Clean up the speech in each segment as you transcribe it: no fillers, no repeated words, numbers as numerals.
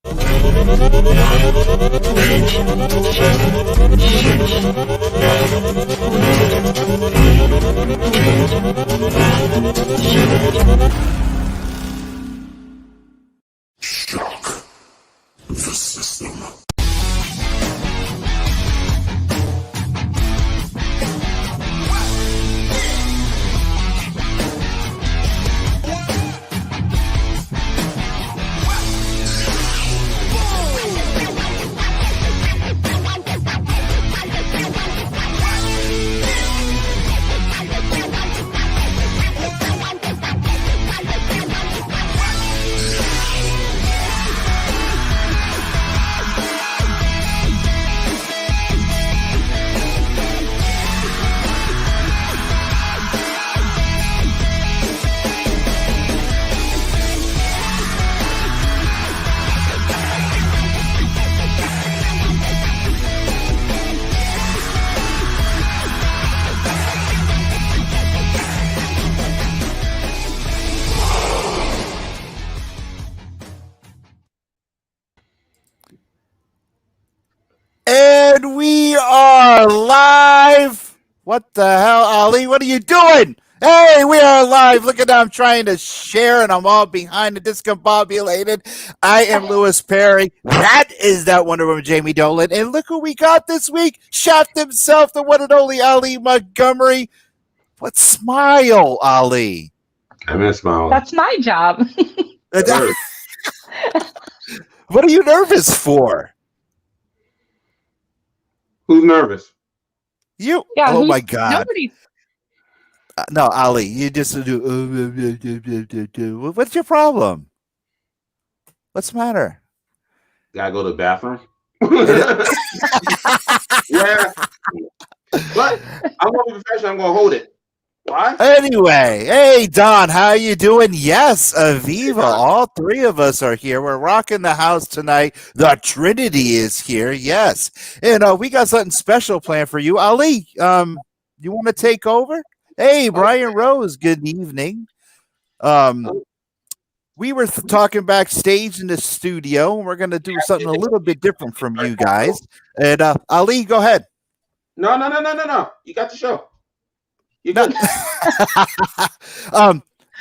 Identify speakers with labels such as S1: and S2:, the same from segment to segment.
S1: Shock the system.
S2: And we are live. What the hell, Ali? What are you doing? Hey, we are live. Look at that. I'm trying to share, and I'm all behind the discombobulated. I am Lewis Perry. That is that Wonder Woman, Jamie Dolan. And look who we got this week. Shaft himself, the one and only Ali Montgomery. What smile, Ali?
S3: I miss smiling.
S4: That's my job.
S2: What are you nervous for?
S3: Who's nervous?
S2: You?
S4: Yeah,
S2: oh my God!
S4: Nobody.
S2: No, Ali, you just do. What's your problem? What's the matter?
S3: Gotta go to the bathroom. Yeah, but I'm gonna be professional. I'm gonna hold it. Why?
S2: Anyway, hey Don, how you doing? Yes, Aviva, all three of us are here. We're rocking the house tonight. The Trinity is here. Yes, and we got something special planned for you, Ali. You want to take over? Hey, Brian Rose. Good evening. We were talking backstage in the studio, and we're going to do something a little bit different from you guys. And Ali, go ahead.
S3: No. You got the show. You
S2: No.
S3: good?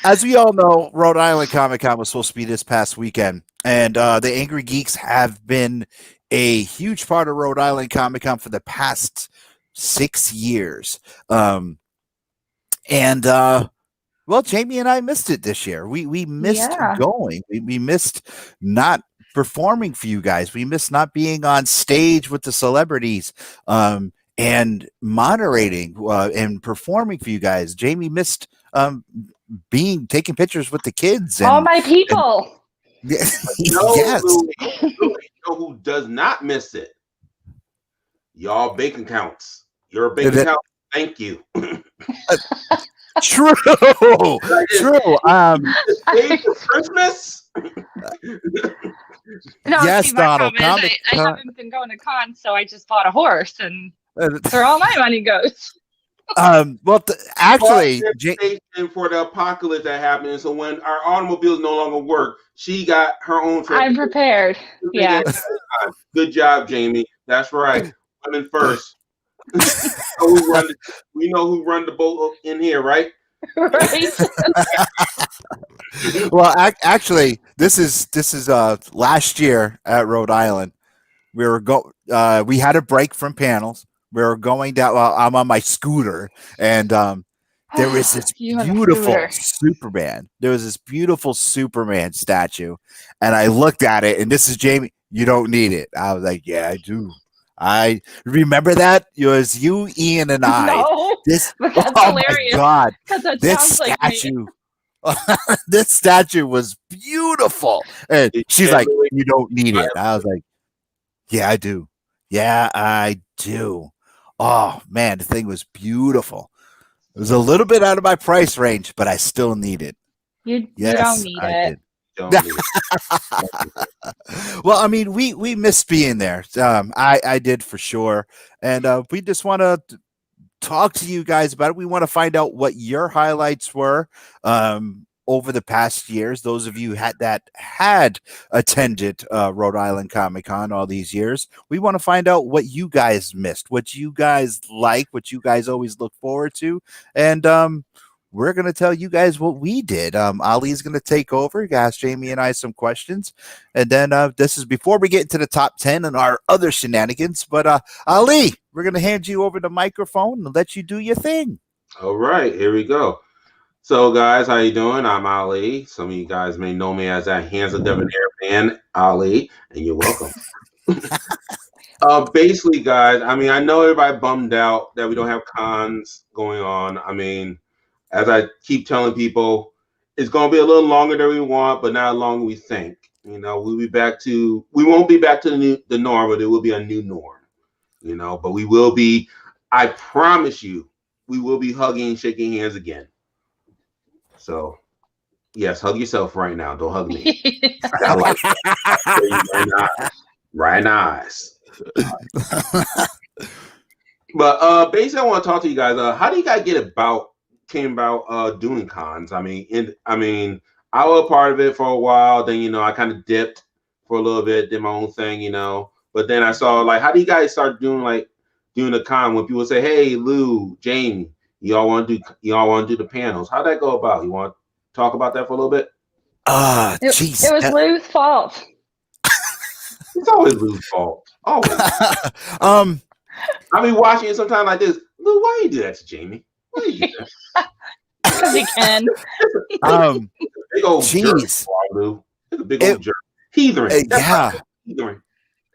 S2: As we all know, Rhode Island Comic was supposed to be this past weekend, and the Angrygeeks have been a huge part of Rhode Island Comic for the past 6 years. Well, Jamie and I missed it this year. We missed going. We missed not performing for you guys. We missed not being on stage with the celebrities. And moderating and performing for you guys. Jamie missed taking pictures with the kids. And,
S4: all my people.
S2: Yes.
S3: You know who does not miss it? Y'all bank accounts. Your bank account. Thank you.
S2: True. True.
S3: Paid for Christmas.
S4: No,
S2: Yes,
S4: see, my
S2: Donald.
S4: problem is I haven't been going to cons, so I just bought a horse, and where all my money goes.
S2: Well, actually,
S3: for the apocalypse that happened, so when our automobiles no longer work, she got her own.
S4: I'm prepared. Yeah.
S3: Good job, Jamie. That's right. Women first. We know who run the boat in here, right?
S4: Right.
S2: Well, actually, this is last year at Rhode Island. We had a break from panels. We were going down. Well, I'm on my scooter, and there was this beautiful Superman. There was this beautiful Superman statue, and I looked at it, and this is Jamie. You don't need it. I was like, yeah, I do. I remember that. It was you, Ian, and I.
S4: No, but that's hilarious.
S2: My God,
S4: that
S2: this
S4: sounds
S2: statue. This statue was beautiful, and she's like, "You don't need it." I was like, "Yeah, I do. Yeah, I do." Oh man, the thing was beautiful. It was a little bit out of my price range, but I still need it.
S4: You don't need it.
S2: Well, I mean, we missed being there. I did for sure, and we just want to talk to you guys about it. We want to find out what your highlights were, over the past years, those of you that had attended Rhode Island Comic Con all these years, we want to find out what you guys missed, what you guys like, what you guys always look forward to, and we're going to tell you guys what we did. Ali's going to take over, ask Jamie and I some questions, and then this is before we get into the top 10 and our other shenanigans. But Ali, we're going to hand you over the microphone and let you do your thing.
S3: All right, here we go. So, guys, how you doing? I'm Ali. Some of you guys may know me as that handsome debonair man, Ali, and you're welcome. Basically, guys, I mean, I know everybody bummed out that we don't have cons going on. I mean, as I keep telling people, it's going to be a little longer than we want, but not as long as we think. You know, we won't be back to the norm, but it will be a new norm. You know, but we will be, I promise you, we will be hugging and shaking hands again. So, yes, hug yourself right now. Don't hug me. I like it. Right in the eyes. But basically, I want to talk to you guys. How do you guys came about doing cons? I mean, I was a part of it for a while. Then I kind of dipped for a little bit, did my own thing, But then I saw how do you guys start doing a con when people say, "Hey, Lou, Jamie, y'all want to do the panels?" How'd that go about? You want to talk about that for a little bit?
S2: Jeez.
S4: It was Lou's fault.
S3: It's always Lou's fault. Always. I mean, watching it sometimes like this. Lou, why you do that to Jamie? Why you do that?
S4: Because he can.
S3: Big old
S2: jeez.
S3: Jerk, Lou. It's a big old jerk. Heathering.
S2: Yeah.
S3: Heathering.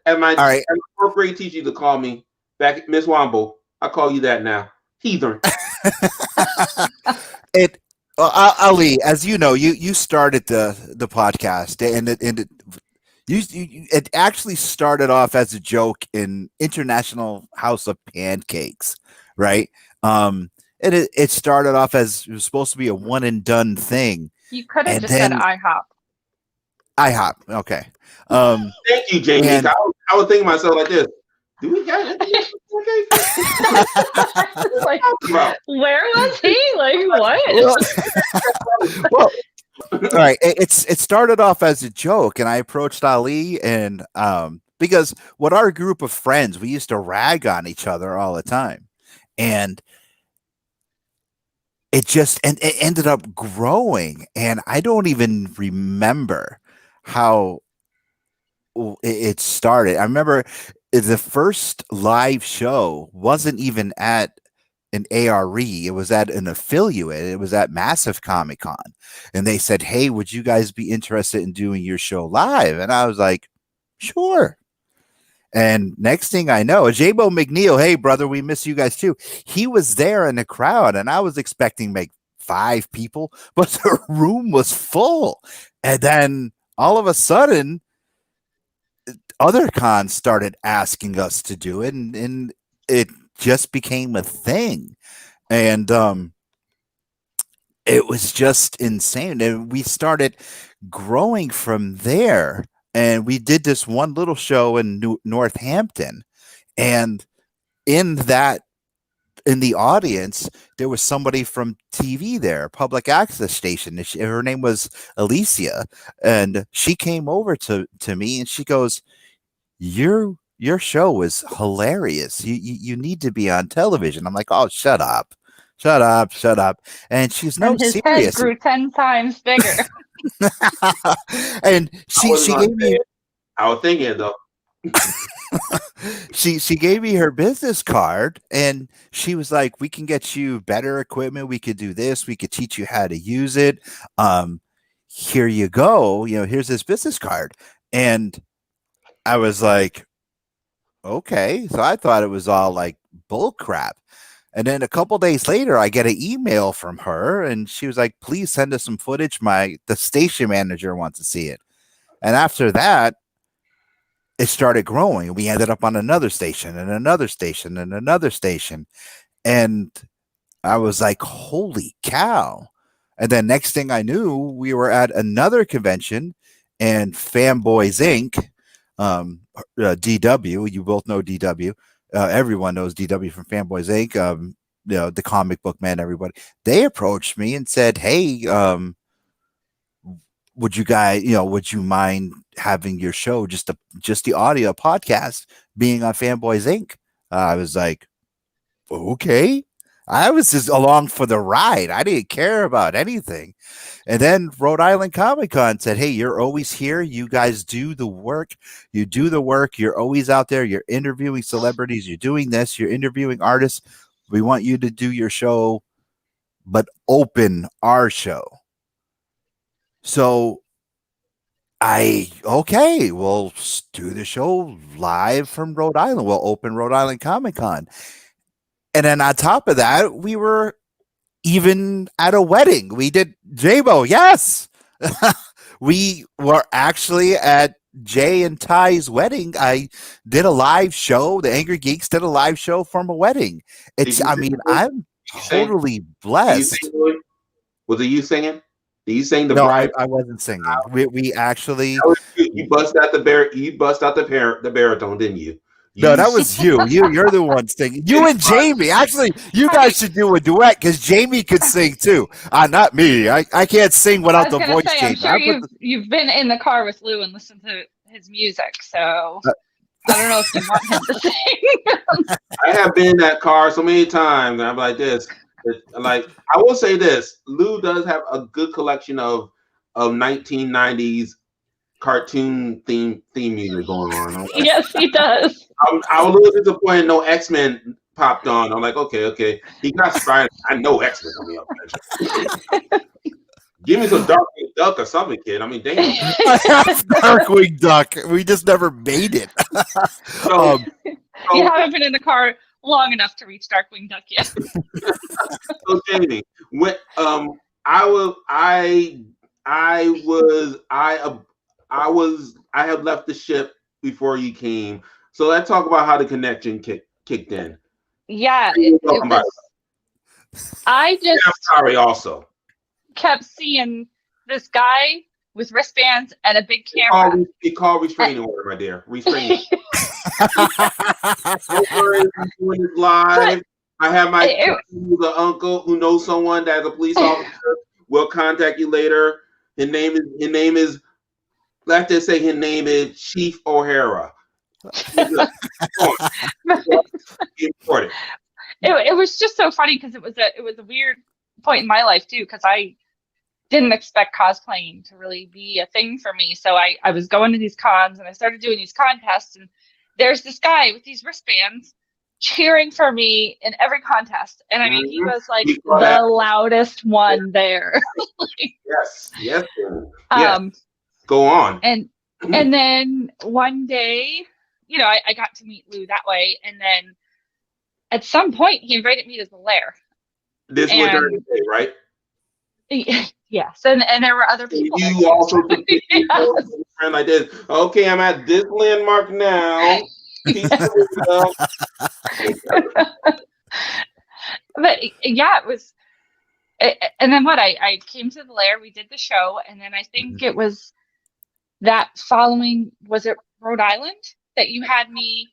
S3: And my fourth grade teacher used to call me back, Miss Womble. I call you that now. Heathering.
S2: Ali, as you know, you started the podcast, and it actually started off as a joke in International House of Pancakes, right? And it started off as it was supposed to be a one and done thing.
S4: You could have just said IHOP.
S2: IHOP, okay.
S3: Thank you, Jamie. I was thinking to myself like this. Do we got it?
S4: Where was he? What?
S2: Well, all right. It started off as a joke, and I approached Ali, and because what our group of friends, we used to rag on each other all the time, and it ended up growing, and I don't even remember how it started. I remember the first live show wasn't even at an ARE. It was at an affiliate. It was at Massive Comic Con. And they said, "Hey, would you guys be interested in doing your show live?" And I was like, "Sure." And next thing I know, J-Bo McNeil, "Hey, brother, we miss you guys too." He was there in the crowd, and I was expecting like 5 people, but the room was full. And then all of a sudden, other cons started asking us to do it, and it just became a thing. And it was just insane. And we started growing from there. And we did this one little show in Northampton. And in the audience, there was somebody from TV there, public access station. Her name was Alicia. And she came over to me and she goes, Your show is hilarious. You need to be on television. I'm like, "Oh, shut up. And she's no,
S4: and his
S2: serious.
S4: head grew 10 times bigger.
S2: And she gave me.
S3: I was thinking though.
S2: she gave me her business card, and she was like, "We can get you better equipment. We could do this. We could teach you how to use it. Here you go. Here's this business card." And I was like, "Okay." So I thought it was all like bull crap. And then a couple days later, I get an email from her, and she was like, "Please send us some footage. The station manager wants to see it." And after that, it started growing. We ended up on another station and another station and another station. And I was like, "Holy cow." And then next thing I knew, we were at another convention, and Fanboys Inc., DW, you both know DW. Everyone knows DW from Fanboys Inc., the comic book man, everybody. They approached me and said, "Hey, would you mind having your show, just the audio podcast, being on Fanboys Inc.? I was like, okay. I was just along for the ride. I didn't care about anything. And then Rhode Island Comic Con said, hey, you're always here. You guys do the work. You do the work. You're always out there. You're interviewing celebrities. You're doing this. You're interviewing artists. We want you to do your show, but open our show. So we'll do the show live from Rhode Island. We'll open Rhode Island Comic Con. And then on top of that, we were even at a wedding. We did J-Bo. Yes. We were actually at Jay and Ty's wedding. I did a live show. The Angrygeeks did a live show from a wedding. I'm totally blessed.
S3: Was it you singing? Did you sing the
S2: No,
S3: bride?
S2: I wasn't singing. We actually
S3: you bust out the baritone, didn't you?
S2: No, that was you. You're the one singing. You and Jamie. Actually, you guys should do a duet because Jamie could sing too. Not me. I can't sing without the voice change.
S4: I'm sure you've been in the car with Lou and listened to his music, so I don't know if you want him to sing.
S3: I have been in that car so many times, and I'm like this. Like, I will say this: Lou does have a good collection of 1990s cartoon theme music going on.
S4: Yes, he does.
S3: I was a little disappointed no X-Men popped on. I'm like, okay. He got started. I know X-Men coming up. Give me some Darkwing Duck or something, kid. I mean, damn.
S2: Darkwing Duck. We just never made it.
S3: So,
S4: you haven't been in the car long enough to reach Darkwing Duck yet.
S3: So Jamie, when I have left the ship before you came. So let's talk about how the connection kicked in.
S4: Yeah,
S3: I'm sorry. Also,
S4: kept seeing this guy with wristbands and a big camera.
S3: He called restraining order, my dear. Restraining. Doing this live. I have the uncle who knows someone that's a police officer. We'll contact you later. His name is. Let's just say his name is Chief O'Hara. It
S4: was just so funny because it was a weird point in my life too, because I didn't expect cosplaying to really be a thing for me. So I was going to these cons and I started doing these contests, and there's this guy with these wristbands cheering for me in every contest. And I mean, he was like the loudest one there.
S3: Yes. Go on.
S4: And then one day, I got to meet Lou that way. And then at some point he invited me to the lair.
S3: This was during the day, right?
S4: Yes. And there were other people.
S3: You also took friend like this. Okay, I'm at this landmark now.
S4: But yeah, it was. And then I came to the lair, we did the show, and then I think it was that following, was it Rhode Island that you had me?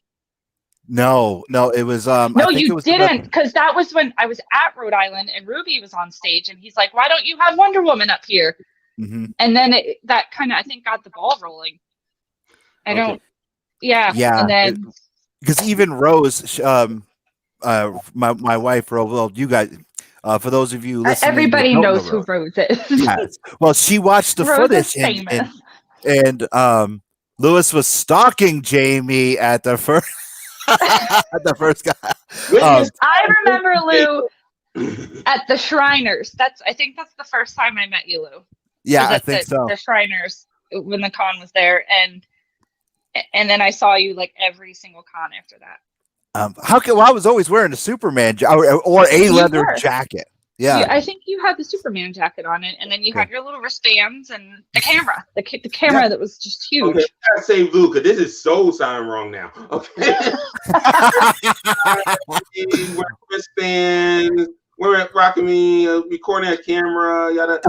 S2: No, it was
S4: no, you didn't, because that was when I was at Rhode Island and Ruby was on stage, and he's like, why don't you have Wonder Woman up here?
S2: Mm-hmm.
S4: And then that kind of, I think, got the ball rolling. Yeah. And then
S2: because even Rose, my wife Rose, well, you guys, for those of you listening,
S4: everybody knows who Rose is.
S2: Yes. Well, she watched the footage and Lewis was stalking Jamie at the first guy.
S4: I remember Lou at the Shriners. I think that's the first time I met you, Lou.
S2: Yeah, I think so.
S4: The Shriners, when the con was there, and then I saw you like every single con after that.
S2: I was always wearing a Superman or a leather jacket. Yeah,
S4: I think you had the Superman jacket on it, and then you had your little wristbands and the camera, the camera that was just huge.
S3: Okay, I gotta say Luca, this is so sounding wrong now. Okay, we're wristbands, we're rocking me, recording a camera. Yada.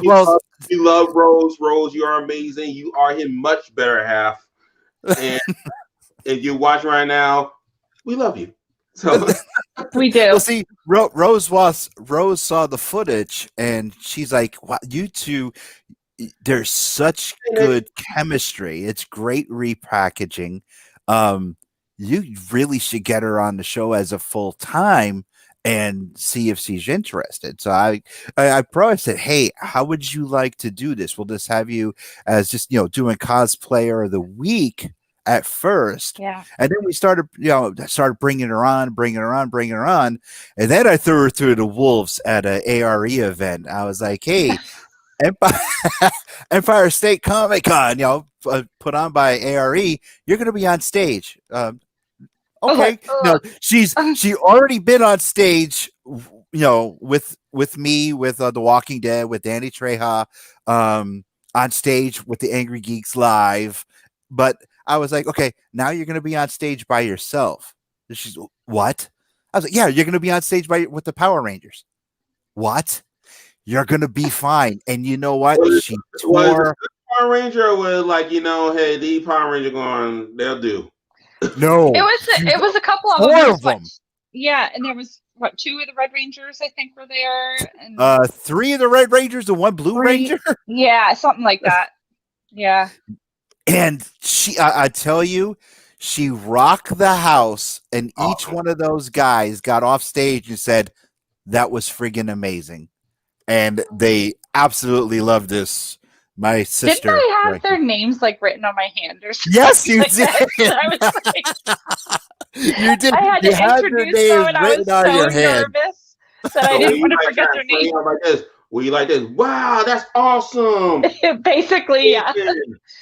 S3: We love Rose. Rose, you are amazing. You are his much better half, and if you're watching right now, we love you. So
S4: We do.
S2: Well, see, Rose saw the footage, and she's like, "Wow, you two, there's such good chemistry. It's great repackaging. Um, you really should get her on the show as a full time and see if she's interested." So I probably said, "Hey, how would you like to do this? We'll just have you as just doing cosplayer of the week at first."
S4: Yeah.
S2: And then we started bringing her on, and then I threw her through the wolves at an ARE event. I was like, "Hey." Empire, Empire State Comic Con, put on by ARE. You're going to be on stage. Okay, no, she already been on stage. With me, with The Walking Dead, with Danny Trejo, on stage with the Angrygeeks live. But I was like, okay, now you're going to be on stage by yourself. And she's, what? I was like, yeah, you're going to be on stage with the Power Rangers. What? You're gonna be fine. And you know what? She tore
S3: Power Ranger was like, hey, the Power Ranger they'll do.
S2: No.
S4: It was a couple of
S2: four of them.
S4: Yeah, and there was 2 of the Red Rangers, I think, were there. And
S2: 3 of the Red Rangers and 1 Blue Ranger.
S4: Yeah, something like that. Yeah.
S2: And I tell you, she rocked the house, and each one of those guys got off stage and said, "That was friggin' amazing." And they absolutely love this. My sister.
S4: Didn't I have their names written on my hand or something?
S2: Yes, you
S4: like
S2: did.
S4: I was like,
S2: you did.
S4: I had
S2: you
S4: to
S2: had
S4: introduce
S2: their
S4: them,
S2: names
S4: and I was
S2: written on your
S4: so
S2: hand.
S4: nervous that I didn't want to forget their names.
S3: Like this. Were you like this? Wow, that's awesome.
S4: Basically, yeah.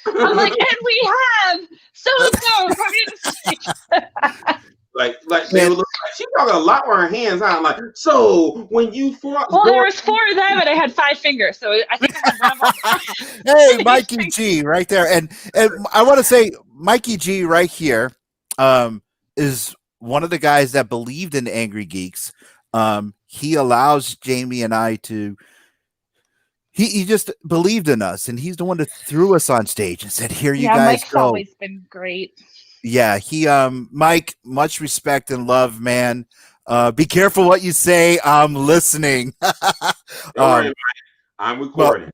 S4: I'm like, and we have so-and-so coming to the stage.
S3: Like they would look like she talking a lot with her hands on. Like, so when you fought,
S4: well, there was 4 of them, and I had 5 fingers, so I think I had one of them.
S2: Hey, Mikey G, right there, and I want to say Mikey G right here is one of the guys that believed in Angrygeeks. He allows Jamie and I to. He just believed in us, and he's the one that threw us on stage and said, "Here, you guys
S4: Mike's
S2: go."
S4: always been great.
S2: Yeah, Mike, much respect and love, man. Be careful what you say. I'm listening.
S3: Don't worry, I'm recording.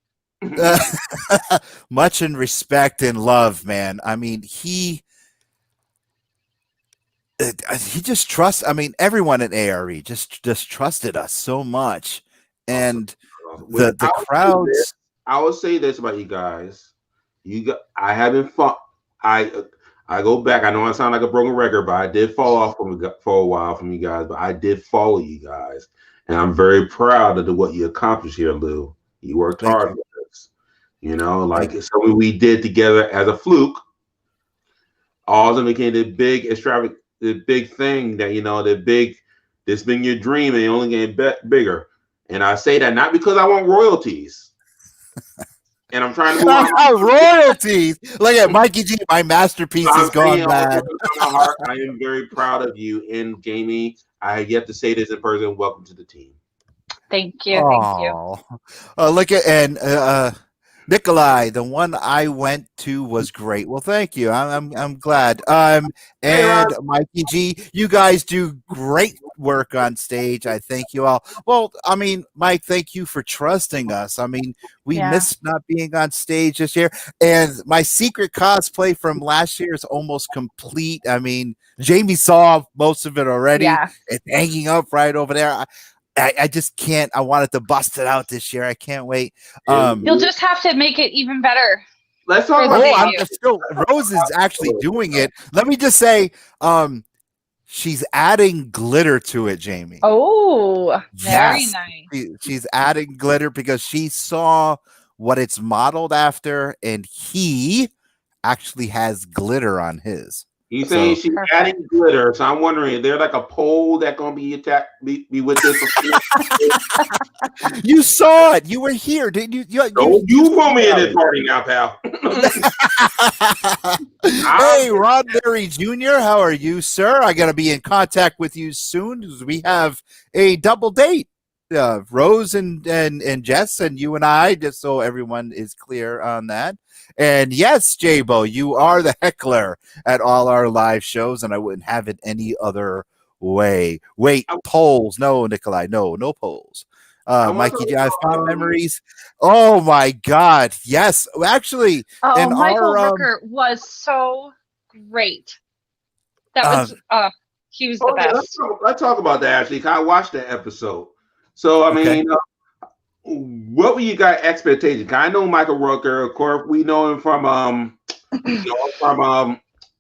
S2: Much in respect and love, man. I mean, he just trusts. I mean, everyone at ARE just trusted us so much, and the crowds.
S3: I will say this about you guys. I haven't fought. I go back. I know I sound like a broken record, but I did fall off for a while from you guys. But I did follow you guys, and I'm very proud of what you accomplished here, Lou. You worked hard with us. It's something we did together as a fluke. All of them became the big thing that this been your dream, and it only getting bigger. And I say that not because I want royalties. And I'm trying to move on.
S2: Royalties. Look at Mikey G. My masterpiece is gone bad.
S3: I am very proud of you. And Jamie, I have yet to say this in person. Welcome to the team.
S4: Thank you. Thank you.
S2: Look at Nikolai, the one I went to was great. Well, thank you. I'm glad. And Mikey G, you guys do great work on stage. I thank you all. Well, I mean, Mike, thank you for trusting us. I mean, we missed not being on stage this year, and my secret cosplay from last year is almost complete. I mean, Jamie saw most of it already.
S4: Yeah.
S2: It's hanging up right over there. I just can't. I wanted to bust it out this year. I can't wait.
S4: You'll just have to make it even better.
S3: Let's talk about
S2: Rose is actually doing it. Let me just say, she's adding glitter to it, Jamie.
S4: Oh, very nice.
S2: She's adding glitter because she saw what it's modeled after, and he actually has glitter on his.
S3: He's saying she's adding glitter, so I'm wondering, is there like a pole that's gonna be be with this?
S2: You saw it. You were here, didn't you?
S3: You put me in this party now, pal.
S2: Hey, Ron Berry Jr., how are you, sir? I gotta be in contact with you soon because we have a double date. Rose and Jess and you and I, just so everyone is clear on that. And yes, J-Bo, you are the heckler at all our live shows, and I wouldn't have it any other way. Wait, polls. No, Nikolai. No polls. Mikey G, I have fond memories. Oh my God. Yes. Actually,
S4: Oh,
S2: in
S4: Michael
S2: our
S4: Rooker was so great. That was he was the best.
S3: Let's talk about that actually. 'Cause I watched that episode. So I mean, what were you guys' expectations? 'Cause I know Michael Rooker, of course, we know him from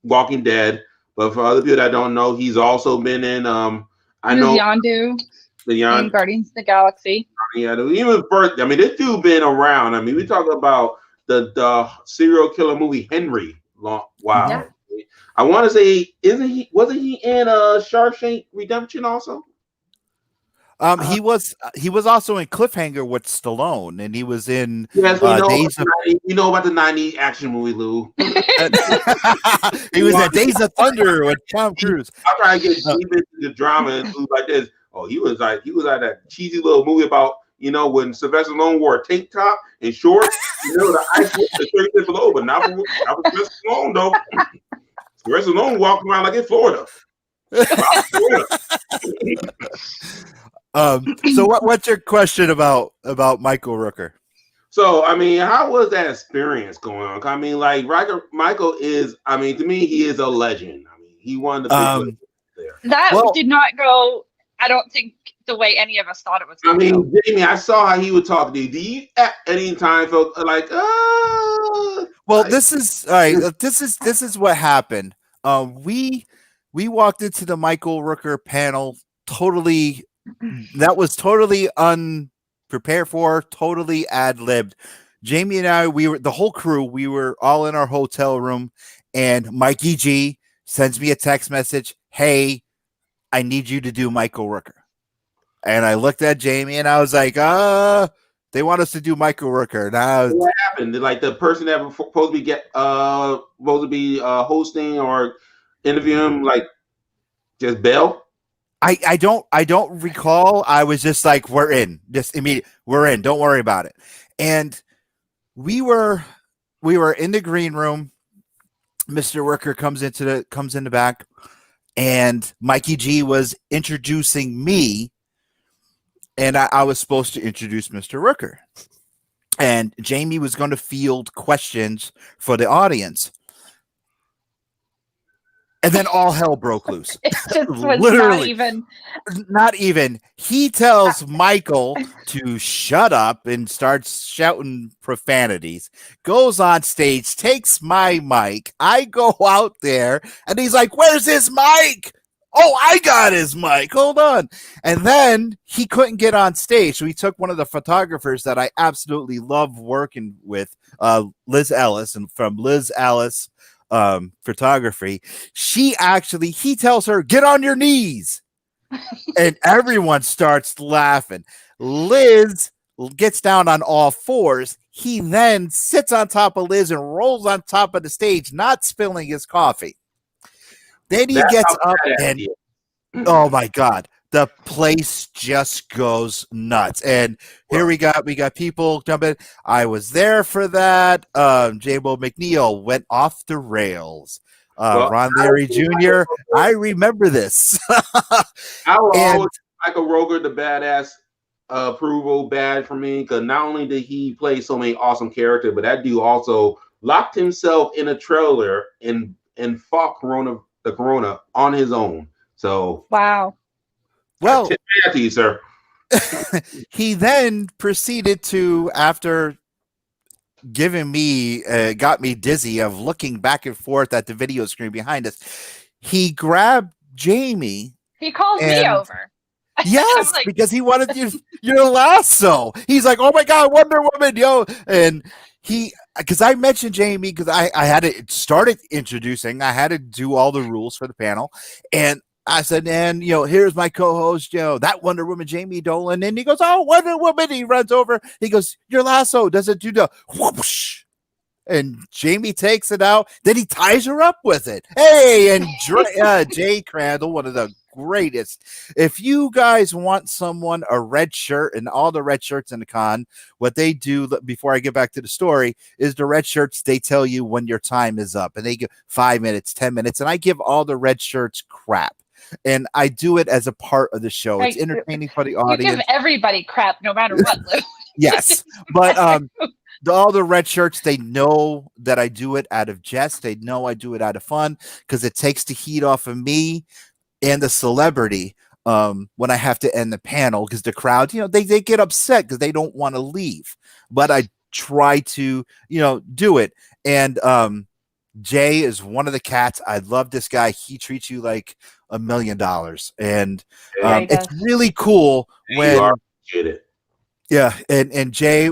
S3: Walking Dead. But for other people that don't know, he's also been in
S4: He was Yondu in Guardians of the Galaxy.
S3: Yeah, even first, I mean, this dude been around. I mean, we talk about the serial killer movie Henry. Wow.
S4: Yeah.
S3: I want to say, wasn't he in Shawshank Redemption also?
S2: He was also in Cliffhanger with Stallone, and he was in
S3: Yes, we know about the 90s action movie, Lou.
S2: He was at Days of Thunder with Tom Cruise.
S3: I'm trying to get deep into the drama and movies like this. Oh, he was like that cheesy little movie about, when Sylvester Stallone wore a tank top and shorts, the ice was the 30 below, but not for Sylvester Stallone though. Sylvester Stallone walking around like in Florida.
S2: So what's your question about Michael Rooker?
S3: So I mean, how was that experience going on? I mean, like Michael is, I mean, to me, he is a legend. I mean, he won the big legends there.
S4: That did not go, I don't think, the way any of us thought it was
S3: going to go. Jamie, I saw how he would talk to you. Do you at any time feel like,
S2: well, this is all right. This is what happened. We walked into the Michael Rooker panel totally. That was totally unprepared for, totally ad-libbed. Jamie and I, the whole crew, we were all in our hotel room, and Mikey G sends me a text message, "Hey, I need you to do Michael Rooker." And I looked at Jamie and I was like, they want us to do Michael Rooker. Now
S3: what happened? Like the person that was supposed to be hosting or interviewing, like just bail?
S2: I don't recall. I was just like, we're in. Just immediate. We're in. Don't worry about it. And we were in the green room. Mr. Rooker comes in the back, and Mikey G was introducing me, and I was supposed to introduce Mr. Rooker. And Jamie was going to field questions for the audience. And then all hell broke loose.
S4: It just was literally
S2: not even. He tells Michael to shut up and starts shouting profanities. Goes on stage, takes my mic. I go out there, and he's like, "Where's his mic?" "Oh, I got his mic. Hold on." And then he couldn't get on stage, so he took one of the photographers that I absolutely love working with, Liz Ellis, and from Liz Ellis photography, he tells her, "Get on your knees." And everyone starts laughing. Liz gets down on all fours. He then sits on top of Liz and rolls on top of the stage, not spilling his coffee. Then he gets up and oh my God, the place just goes nuts. And here we got people jumping. I was there for that. J-Bo McNeil went off the rails. Ron Larry Jr., I remember this.
S3: Always Michael Rooker, the badass approval badge for me, because not only did he play so many awesome characters, but that dude also locked himself in a trailer and fought the corona on his own. So
S4: wow.
S3: Well, tip to you, sir.
S2: He then proceeded to, after giving me, got me dizzy of looking back and forth at the video screen behind us, he grabbed Jamie.
S4: He called me over.
S2: Yes, because he wanted your lasso. He's like, "Oh my God, Wonder Woman, yo!" And because I mentioned Jamie, because I had to started introducing, I had to do all the rules for the panel, and I said, "And here's my co-host, that Wonder Woman, Jamie Dolan." And he goes, "Oh, Wonder Woman!" He runs over. He goes, "Your lasso doesn't do the whoosh." And Jamie takes it out. Then he ties her up with it. Hey, and Jay Crandall, one of the greatest. If you guys want someone a red shirt, and all the red shirts in the con, what they do before I get back to the story is the red shirts, they tell you when your time is up, and they give 5 minutes, 10 minutes, and I give all the red shirts crap. and I do it as a part of the show. It's
S4: Right.
S2: entertaining for the
S4: You give
S2: audience.
S4: everybody crap no matter what, Lou.
S2: Yes, but all the red shirts, they know that I do it out of jest. They know I do it out of fun because it takes the heat off of me and the celebrity when I have to end the panel, because the crowd, they get upset because they don't want to leave. But I try to, do it. And Jay is one of the cats. I love this guy. He treats you like $1 million. And
S4: Yeah, he
S2: it's
S4: does.
S2: really cool when
S3: You appreciate it.
S2: yeah, and Jay,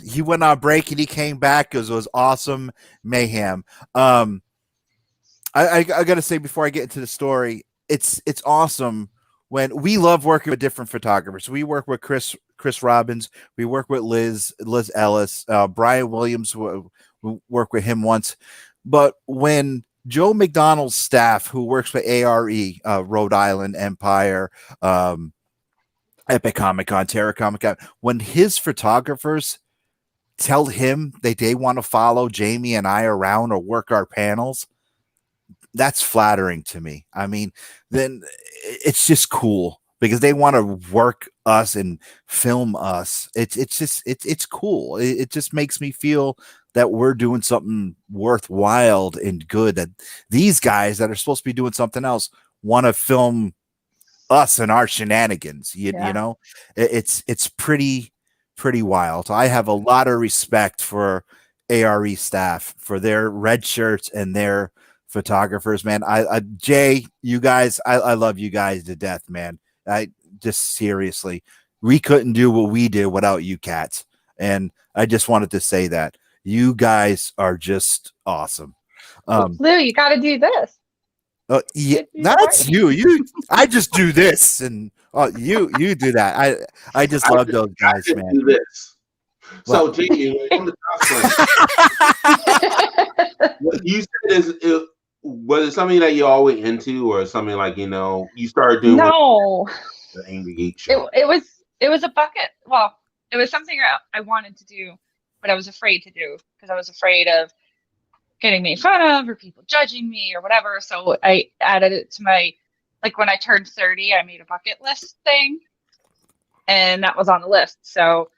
S2: he went on break and he came back because it was awesome mayhem. I got to say before I get into the story, it's awesome when we love working with different photographers. We work with Chris Robbins, we work with Liz Ellis, Brian Williams. We work with him once, but when Joe McDonald's staff, who works for ARE, Rhode Island Empire, Epic Comic Con, Terra Comic Con, when his photographers tell him that they want to follow Jamie and I around or work our panels, that's flattering to me. I mean, then it's just cool because they want to work us and film us. It's cool. It just makes me feel that we're doing something worthwhile and good, that these guys that are supposed to be doing something else want to film us and our shenanigans. You know, it's pretty wild. I have a lot of respect for ARE staff, for their red shirts and their photographers, man. Jay, you guys, I love you guys to death, man. I just seriously, we couldn't do what we do without you cats. And I just wanted to say that you guys are just awesome.
S4: Lou, you got to do this.
S2: Yeah, that's you. I just do this, and you do that. I just love those guys, man.
S3: Do this. So, Jamie, on the cosplay, what you said was it something that you always into, or something like you started doing?
S4: No,
S3: the Angrygeeks show.
S4: It was a bucket. Well, it was something I wanted to do, but I was afraid to do because I was afraid of getting made fun of or people judging me or whatever. So I added it to my, like when I turned 30, I made a bucket list thing, and that was on the list. So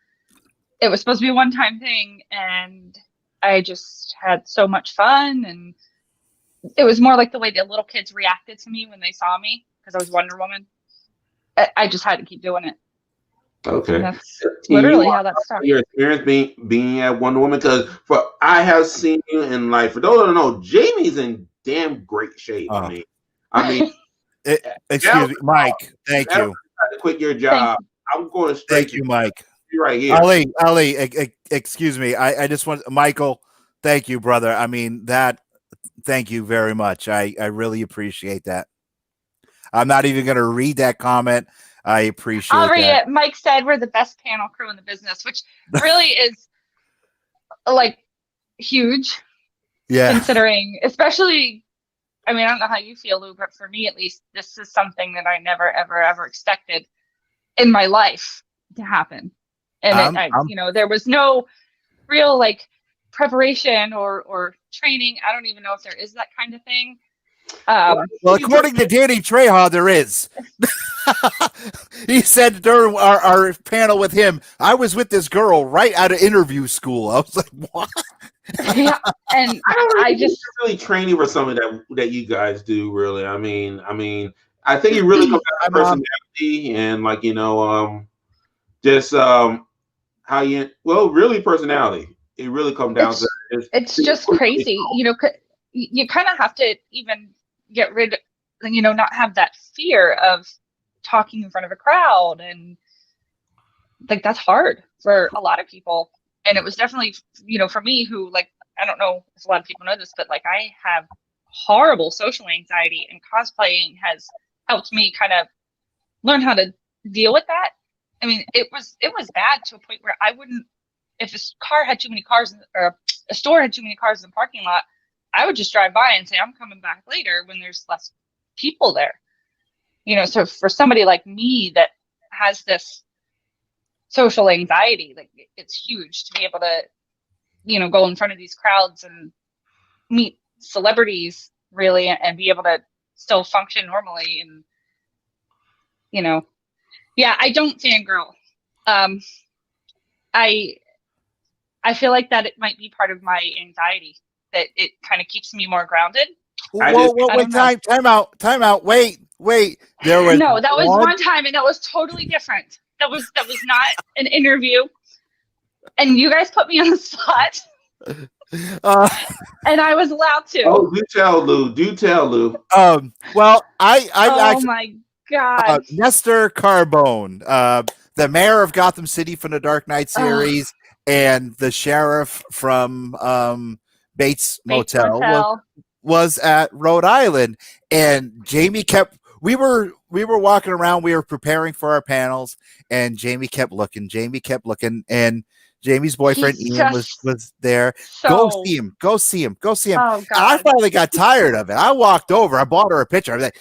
S4: it was supposed to be a one-time thing, and I just had so much fun. And it was more like the way the little kids reacted to me when they saw me, because I was Wonder Woman. I just had to keep doing it.
S3: Okay,
S4: and that's literally how that started.
S3: Your experience being at Wonder Woman, because I have seen you in life. For those who don't know, Jamie's in damn great shape. I mean,
S2: excuse me, Mike. Thank you.
S3: To quit your job. I'm going to straight.
S2: Thank you, Mike.
S3: Right here.
S2: Ali, excuse me. I just want Michael. Thank you, brother. I mean that. Thank you very much. I really appreciate that. I'm not even going to read that comment. I appreciate
S4: I'll read
S2: that.
S4: it. Mike said we're the best panel crew in the business, which really is like huge.
S2: Yeah.
S4: Considering, especially, I mean, I don't know how you feel, Lou, but for me at least, this is something that I never, ever expected in my life to happen. And there was no real like preparation or training. I don't even know if there is that kind of thing.
S2: Well, according to Danny Trejo, there is. He said during our panel with him, I was with this girl right out of interview school. I was like, what?
S4: Yeah, and I just
S3: really training for something that you guys do. Really, I mean, I think it really comes down to personality and just how you really personality. It really comes down to
S4: it's just crazy, you kind of have to even get rid, not have that fear of talking in front of a crowd, and like that's hard for a lot of people. And it was definitely, for me, who like, I don't know if a lot of people know this, but like I have horrible social anxiety, and cosplaying has helped me kind of learn how to deal with that. I mean, it was bad to a point where I wouldn't, if a car had too many cars or a store had too many cars in the parking lot, I would just drive by and say, I'm coming back later when there's less people there. So for somebody like me that has this social anxiety, like it's huge to be able to, go in front of these crowds and meet celebrities really, and be able to still function normally. And, you know, yeah, I don't fangirl. I feel like that it might be part of my anxiety, that it kind of keeps me more grounded.
S2: Wait, time out. Wait. There was
S4: no, that was one time, and that was totally different. That was not an interview, and you guys put me on the spot, and I was allowed to.
S3: Oh, do tell, Lou.
S2: Well, I
S4: oh my god,
S2: Nestor Carbone, the mayor of Gotham City from the Dark Knight series, and the sheriff from Bates Motel was at Rhode Island, and Jamie kept. We were walking around. We were preparing for our panels, and Jamie kept looking. And Jamie's boyfriend Ian was there. Go see him.
S4: Oh, God.
S2: And I finally got tired of it. I walked over. I bought her a picture. I was like,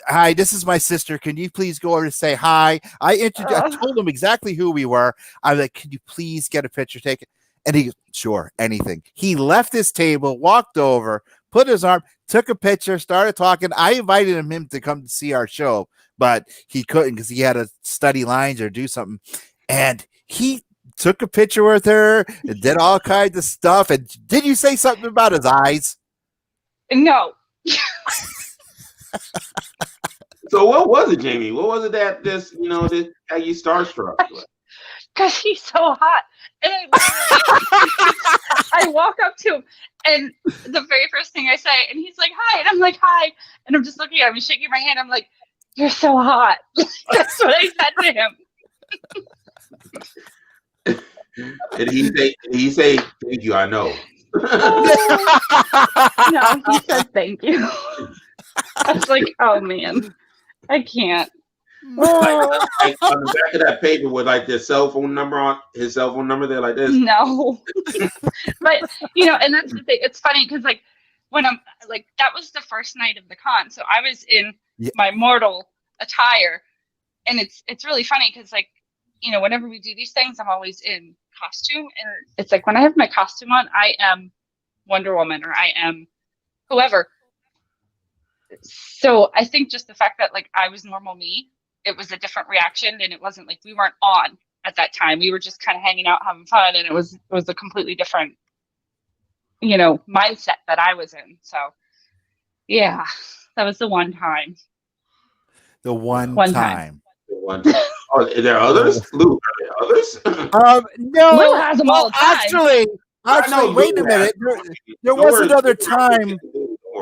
S2: "Hi, this is my sister. Can you please go over to say hi?" I told him exactly who we were. I was like, "Can you please get a picture taken?" And he, sure, anything. He left his table, walked over, put his arm, took a picture, started talking. I invited him to come to see our show, but he couldn't because he had to study lines or do something. And he took a picture with her and did all kinds of stuff. And did you say something about his eyes?
S4: No.
S3: So what was it, Jamie? What was it that this had you starstruck?
S4: Because he's so hot. And I walk up to him, and the very first thing I say, and he's like, "Hi," and I'm like, "Hi," and I'm just looking at him and shaking my hand. I'm like, "You're so hot." That's what I said to him.
S3: Did he say thank you? I know.
S4: No, he said thank you. I was like, oh man, I can't.
S3: Like on the back of that paper with like his cell phone number there like this.
S4: No. But and that's the thing. It's funny because like when I'm like, that was the first night of the con, so I was in my mortal attire, and it's really funny because like whenever we do these things, I'm always in costume, and it's like when I have my costume on, I am Wonder Woman or I am whoever. So I think just the fact that like I was normal me, it was a different reaction, and it wasn't like we weren't on at that time. We were just kind of hanging out, having fun, and it was a completely different, mindset that I was in. So yeah, that was the one time.
S2: The one time.
S3: Oh, are there others? Lou, are there others?
S2: No.
S4: Lou has them all the time.
S2: Actually, wait a minute. There was another time.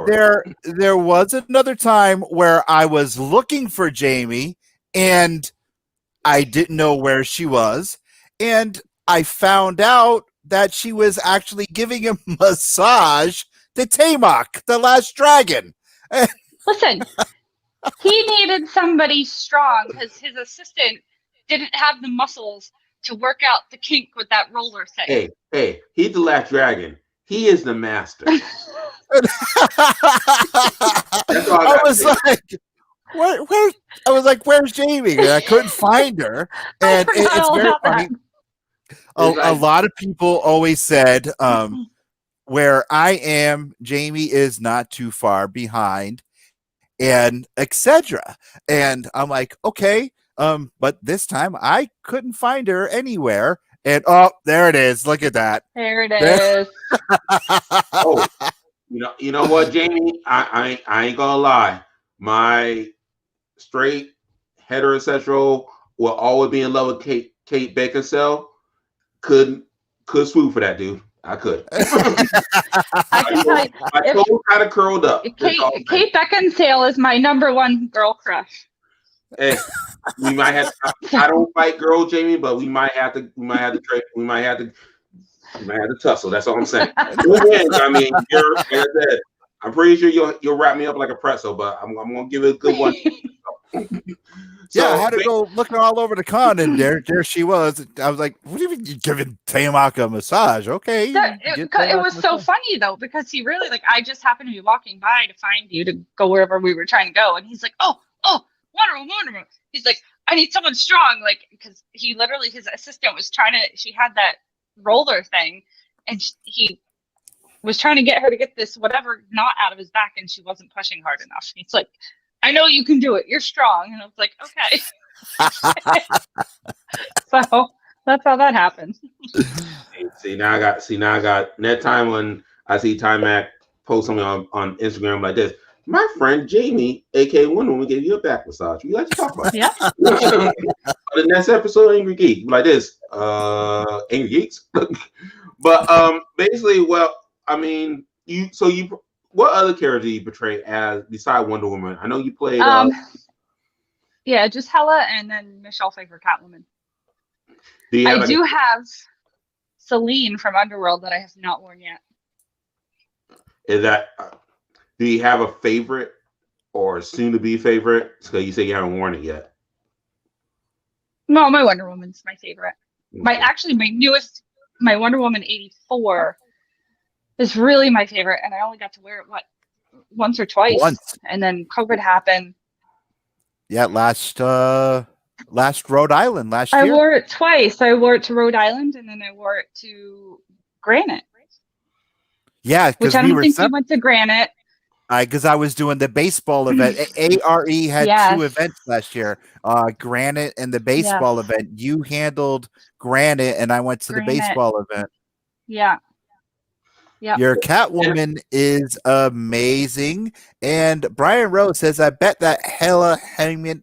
S2: There was another time where I was looking for Jamie, and I didn't know where she was, and I found out that she was actually giving a massage to Tamok, the last dragon.
S4: Listen, he needed somebody strong because his assistant didn't have the muscles to work out the kink with that roller thing.
S3: Hey, he's the last dragon. He is the master.
S2: I was like, where's Jamie? And I couldn't find her. And it's very funny. A lot of people always said, where I am, Jamie is not too far behind, and etc. And I'm like, okay, but this time I couldn't find her anywhere. And there it is. Look at that.
S4: There it is.
S3: Oh, you know what, Jamie? I ain't gonna lie. My straight heterosexual will always be in love with Kate Beckinsale. Could swoop for that dude. I could.
S4: I can tell you,
S3: my toe kind of curled up.
S4: Kate Beckinsale is my number one girl crush.
S3: Hey, we might have. I don't fight girl, Jamie, but we might have to tussle. That's all I'm saying. Who wins? I mean, like I said, I'm pretty sure you'll wrap me up like a pretzel, but I'm gonna give it a good one.
S2: Yeah, I had to go looking all over the con, and there she was. I was like, "What do you mean you're giving Tamok a massage?" Okay,
S4: it was so funny though because he really I just happened to be walking by to find you to go wherever we were trying to go, and he's like, "Oh, Wonder Woman." He's like, "I need someone strong," because he literally his assistant was she had that roller thing, and he was trying to get her to get this whatever knot out of his back, and she wasn't pushing hard enough. He's like, I know you can do it. You're strong. And I was like, okay. So that's how that happened.
S3: See now I got that time when I see Ty Mac post something on Instagram like this. My friend Jamie, aka Wonder Woman, gave you a back massage. We like to talk about it.
S4: Yeah.
S3: The next episode of Angry Geek, like this. Angry Geeks. But basically, well, I mean, what other character do you portray as beside Wonder Woman? I know you played
S4: yeah, just Hela and then Michelle Pfeiffer Catwoman. I do have Celine from Underworld that I have not worn yet.
S3: Is that do you have a favorite or soon to be favorite? So you say you haven't worn it yet.
S4: No, my Wonder Woman's my favorite. My newest, my Wonder Woman 84 is really my favorite, and I only got to wear it once or twice. And then COVID happened.
S2: Yeah, last Rhode Island last year.
S4: I wore it twice. I wore it to Rhode Island, and then I wore it to Granite.
S2: Yeah,
S4: which I don't think we went to Granite.
S2: Because I was doing the baseball event. ARE had 2 events last year. Granite and the baseball event. You handled Granite, and I went to the baseball event.
S4: Yeah. Yeah.
S2: Your Catwoman is amazing. And Brian Rose says, I bet that Hela helmet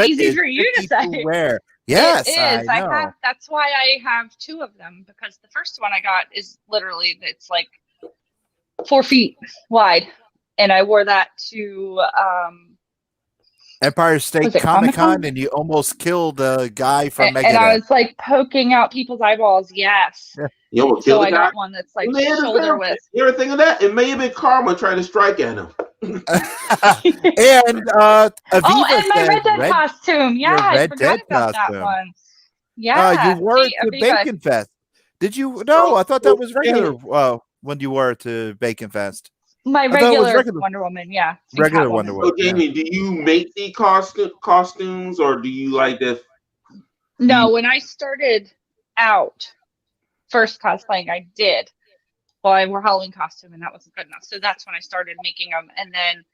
S4: easy for you to say.
S2: Wear. Yes,
S4: it is.
S2: I know.
S4: That's why I have 2 of them, because the first one I got is literally, it's like 4 feet wide, and I wore that to
S2: Empire State Comic-Con, and you almost killed a guy from Megadeth.
S4: And I was like poking out people's eyeballs. Yes.
S3: Yeah. You almost killed
S4: I got one that's like shoulder width.
S3: You ever think of that? It may have been karma trying to strike at him.
S2: And Aviva
S4: and my Red Dead costume. Yeah, I forgot about that one. Yeah.
S2: You wore it to Bacon Fest. Did you? No, I thought that was regular when you wore it to Bacon Fest.
S4: My regular Wonder Woman, yeah.
S2: Regular Wonder Woman.
S3: So, Jamie, do you make the costumes, or do you like this?
S4: No, when I started out first cosplaying, I did. Well, I wore a Halloween costume, and that wasn't good enough. So that's when I started making them, and then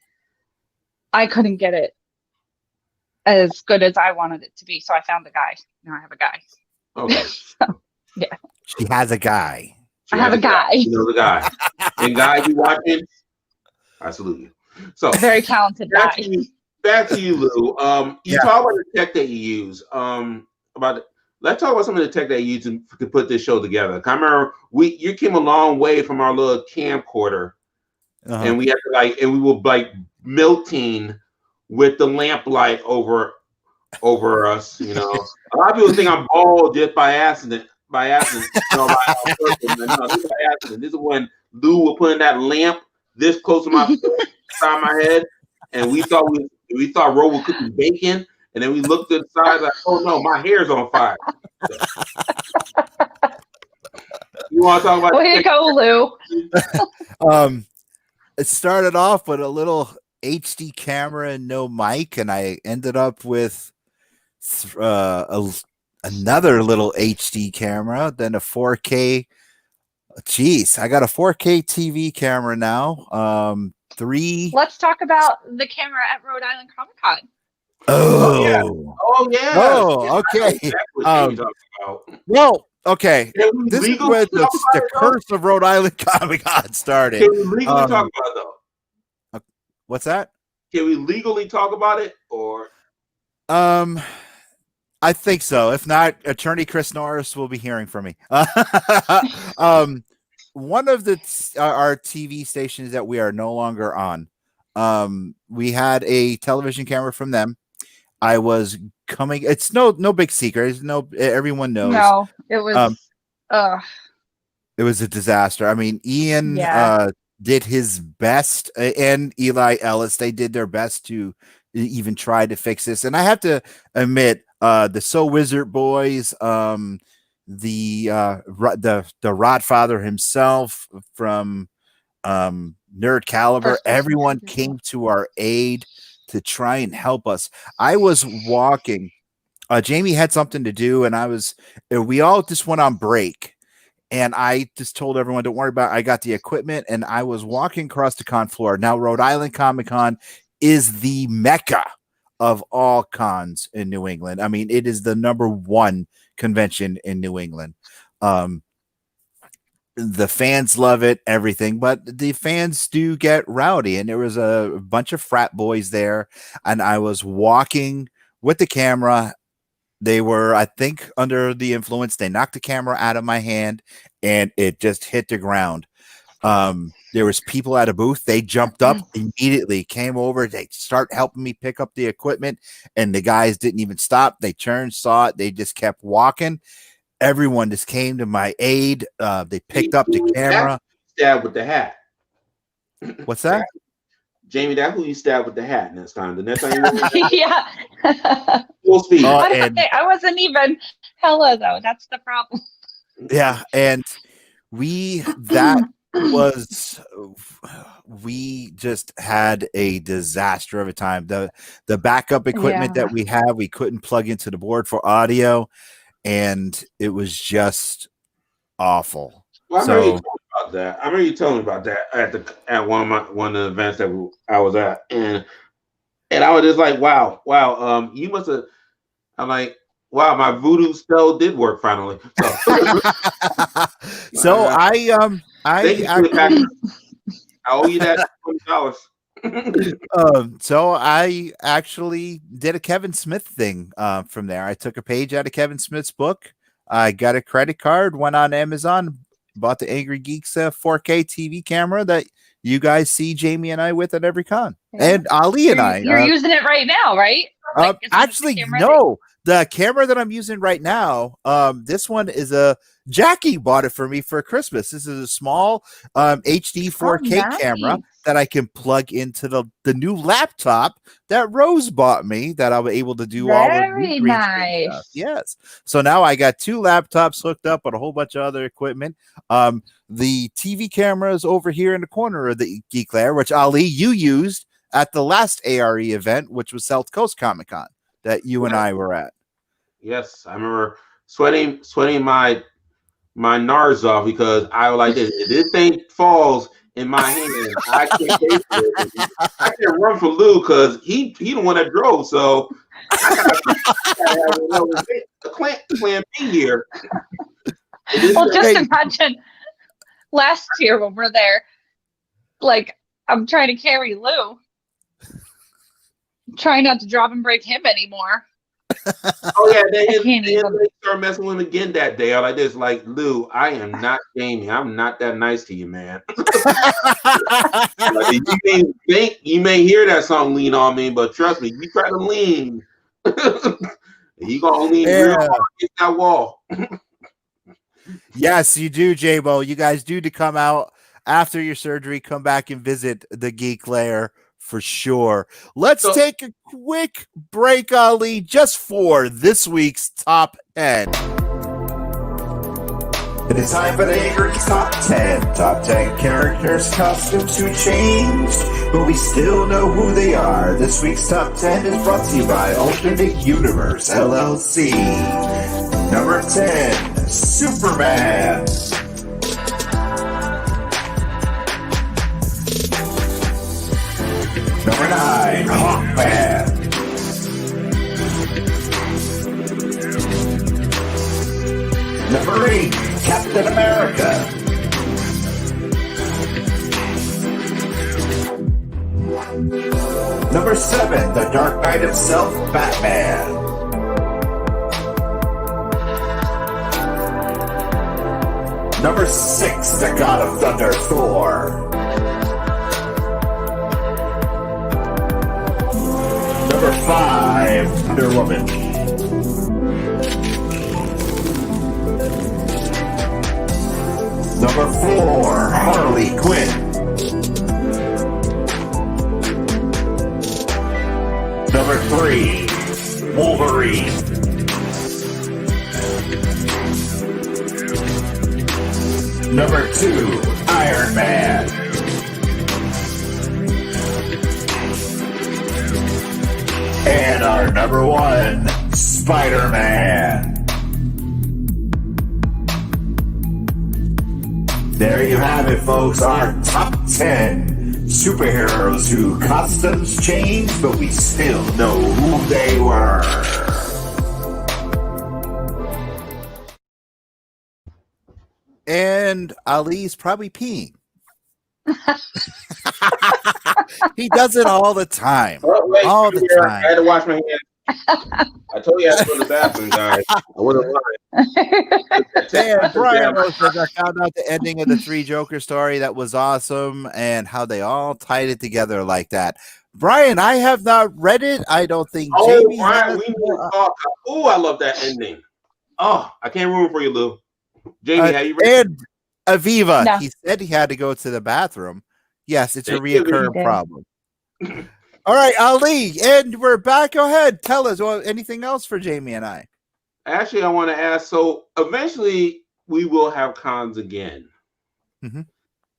S4: I couldn't get it as good as I wanted it to be. So I found a guy. Now I have a guy.
S3: Okay.
S4: So, yeah.
S2: She has a guy.
S4: I have a guy.
S3: You know the guy. And guy, you watching? I salute you. So
S4: very talented guy.
S3: Back to you, Lou. You talk about the tech that you use. Let's talk about some of the tech that you use to put this show together. I remember you came a long way from our little camcorder, and we had to we were melting with the lamplight over us. You know, a lot of people think I'm bald just by accident. This is when Lou was putting that lamp this close to my side of my head, and we thought Ro was cooking bacon, and then we looked to the side like, oh no, my hair's on fire. You want to talk about?
S4: Way to go,
S2: Lou. It started off with a little HD camera and no mic, and I ended up with another little HD camera, then a 4K. Jeez, I got a 4K TV camera now. 3.
S4: Let's talk about the camera at Rhode Island Comic Con.
S2: Oh
S3: yeah.
S2: Oh, okay. Well, okay. This is where the curse of Rhode Island Comic Con started.
S3: Can we legally talk about it, though?
S2: What's that? Can
S3: we legally talk about it, or?
S2: I think so. If not, attorney Chris Norris will be hearing from me. One of our TV stations that we are no longer on, we had a television camera from them. I was coming. It's no big secret. Everyone knows.
S4: No, it was.
S2: It was a disaster. I mean, Ian did his best, and Eli Ellis. They did their best to even try to fix this. And I have to admit, the So Wizard Boys, the Rodfather himself from Nerd Caliber, everyone came to our aid to try and help us. I was walking. Jamie had something to do, and we all just went on break. And I just told everyone, don't worry about it. I got the equipment, and I was walking across the con floor. Now, Rhode Island Comic Con is the mecca of all cons in New England. I mean, it is the #1 convention in New England. The fans love it, everything, but the fans do get rowdy. And there was a bunch of frat boys there, and I was walking with the camera. They were, I think, under the influence. They knocked the camera out of my hand, and it just hit the ground. There was people at a booth. They jumped up immediately, came over. They start helping me pick up the equipment, and the guys didn't even stop. They turned, saw it. They just kept walking. Everyone just came to my aid. They picked up the camera.
S3: Stabbed with the hat.
S2: What's that?
S3: Jamie, that's who you stabbed with the hat next time. The next time you
S4: Yeah.
S3: full speed.
S4: I wasn't even hella though. That's the problem.
S2: Yeah, and we just had a disaster of a time. The backup equipment that we have, we couldn't plug into the board for audio, and it was just awful.
S3: Well, I remember you telling me about that. I remember you telling me about that at one of the events that I was at, and I was just like, wow, you must have. I'm like, wow, my voodoo spell did work finally.
S2: So I
S3: owe you that $20.
S2: So I actually did a Kevin Smith thing from there. I took a page out of Kevin Smith's book. I got a credit card, went on Amazon, bought the Angrygeeks 4K TV camera that you guys see Jamie and I with at every con. Yeah. And Ali and I.
S4: You're using it right now, right?
S2: Actually, no. The camera that I'm using right now, this one is Jackie bought it for me for Christmas. This is a small HD 4K camera that I can plug into the new laptop that Rose bought me that I was able to do all
S4: very nice
S2: stuff. Yes. So now I got 2 laptops hooked up with a whole bunch of other equipment. The TV camera is over here in the corner of the Geek Lair, which Ali, you used at the last ARE event, which was South Coast Comic Con that you and I were at.
S3: Yes, I remember sweating my NARS off because I was like, if this thing falls in my hand, I can't take it. I can't run for Lou because he the one that drove. So I gotta have a plan B here.
S4: Well, just imagine last year when we're there, like I'm trying to carry Lou. Try not to drop and break him anymore.
S3: Oh yeah, they start messing with him again that day. I like this, like Lou. I am not Jamie. I'm not that nice to you, man. Like, you may hear that song "Lean on Me," but trust me, you try to lean, you gonna lean real hard against that wall.
S2: Yes, you do, J-Bo. You guys do to come out after your surgery. Come back and visit the Geek Lair. For sure. Let's take a quick break, Ali, just for this week's Top 10.
S5: It is time for the Angrygeeks Top 10. Top 10 characters, costumes who changed, but we still know who they are. This week's Top 10 is brought to you by Alternate Universe, LLC. Number 10, Superman. Number 9, Hawkman. Number 8, Captain America. Number 7, the Dark Knight himself, Batman. Number 6, the God of Thunder, Thor. Number 5, Wonder Woman. Number 4, Harley Quinn. Number 3, Wolverine. Number 2, Iron Man. And our number 1, Spider-Man. There you have it, folks. Our top 10 superheroes who costumes changed, but we still know who they were.
S2: And Ali's probably peeing. He does it all the time.
S3: Oh, wait,
S2: all the
S3: I
S2: time.
S3: had to wash my hands. I told you I had to go to the bathroom, guys. I wasn't lying.
S2: And Brian Rose says, I found out the ending of the Three Joker story. That was awesome, and how they all tied it together like that. Brian, I have not read it. I don't think Jamie
S3: Brian,
S2: has.
S3: we need to talk. Oh, I love that ending. Oh, I can't ruin for you, Lou. Jamie, have you read
S2: And Aviva,
S4: No.
S2: he said he had to go to the bathroom. Yes, it's a
S3: Thank you,
S2: reoccurring
S4: Aviva.
S2: problem. All right, Ali, and we're back. Go ahead. Tell us anything else for Jamie and I.
S3: Actually, I want to ask. So eventually, we will have cons again.
S2: Mhm.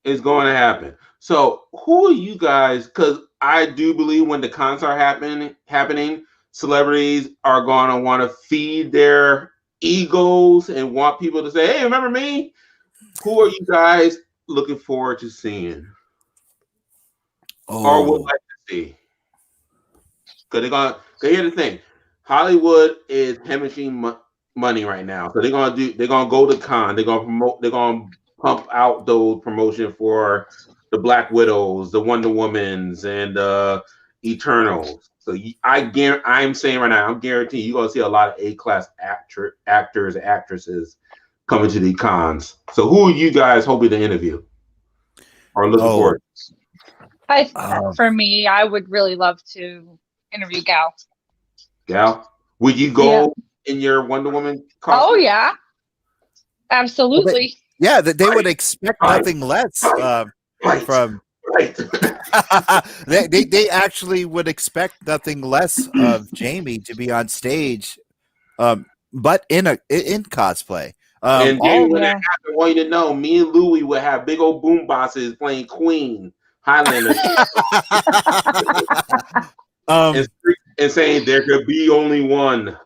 S3: It's going to happen. So who are you guys? Because I do believe when the cons are happening, celebrities are going to want to feed their egos and want people to say, "Hey, remember me?" Who are you guys looking forward to seeing, or would like to see? Because here's the thing, Hollywood is hemorrhaging money right now, so they're gonna go to con, they're gonna pump out those promotion for the Black Widows, the Wonder Womans, and Eternals. So I'm saying right now, I'm guaranteeing you're gonna see a lot of A-class actors and actresses coming to the cons. So who are you guys hoping to interview or looking forward?
S4: For me, I would really love to interview Gal.
S3: Gal, would you go in your Wonder Woman costume?
S4: Oh yeah, absolutely.
S2: They would expect nothing less from.
S3: Right.
S2: they actually would expect nothing less of Jamie to be on stage, but in cosplay.
S3: And when that happened, I want you to know, me and Louie would have big old boom bosses playing Queen Highlander, and saying there could be only one.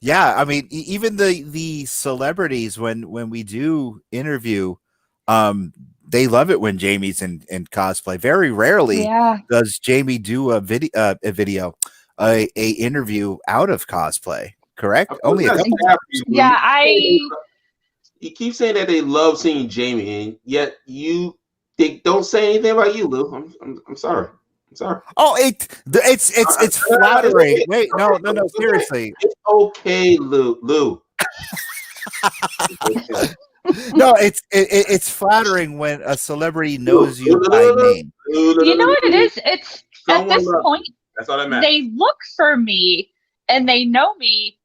S2: Yeah, I mean, even the celebrities when we do interview, they love it when Jamie's in cosplay. Very rarely does Jamie do a video, a interview out of cosplay. Correct? Only a couple.
S3: You keep saying that they love seeing Jamie, and yet they don't say anything about you, Lou. I'm sorry. I'm sorry.
S2: Oh, it's flattering. Wait, no, seriously.
S3: It's okay, Lou.
S2: No, it's flattering when a celebrity knows you by name.
S4: You know what it is? It's at this point.
S3: That's all that matters.
S4: They look for me and they know me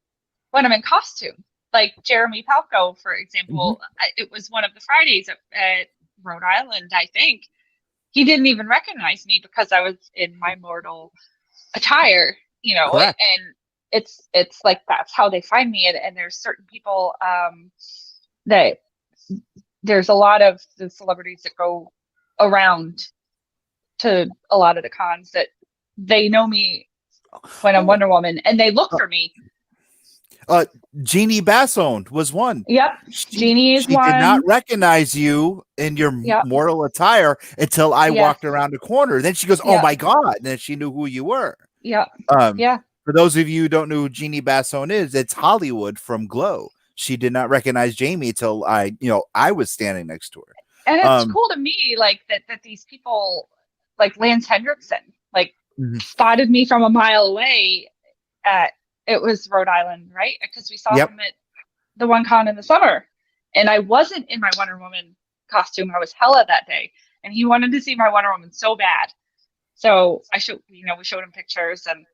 S4: when I'm in costume. Like Jeremy Palco, for example, it was one of the Fridays at Rhode Island, I think. He didn't even recognize me because I was in my mortal attire, and it's like that's how they find me. And there's certain people that there's a lot of the celebrities that go around to a lot of the cons that they know me when I'm Wonder Woman and they look for me.
S2: Jeannie Bassone was one.
S4: Yep. Jeannie is one.
S2: She did not recognize you in your mortal attire until I walked around the corner. Then she goes, "Oh my God." And then she knew who you were.
S4: Yeah.
S2: For those of you who don't know who Jeannie Bassone is, it's Hollywood from Glow. She did not recognize Jamie until I was standing next to her.
S4: And it's cool to me, like that these people like Lance Hendrickson, spotted me from a mile away it was Rhode Island, right? Because we saw him at the one con in the summer. And I wasn't in my Wonder Woman costume. I was Hela that day. And he wanted to see my Wonder Woman so bad. So we showed him pictures. And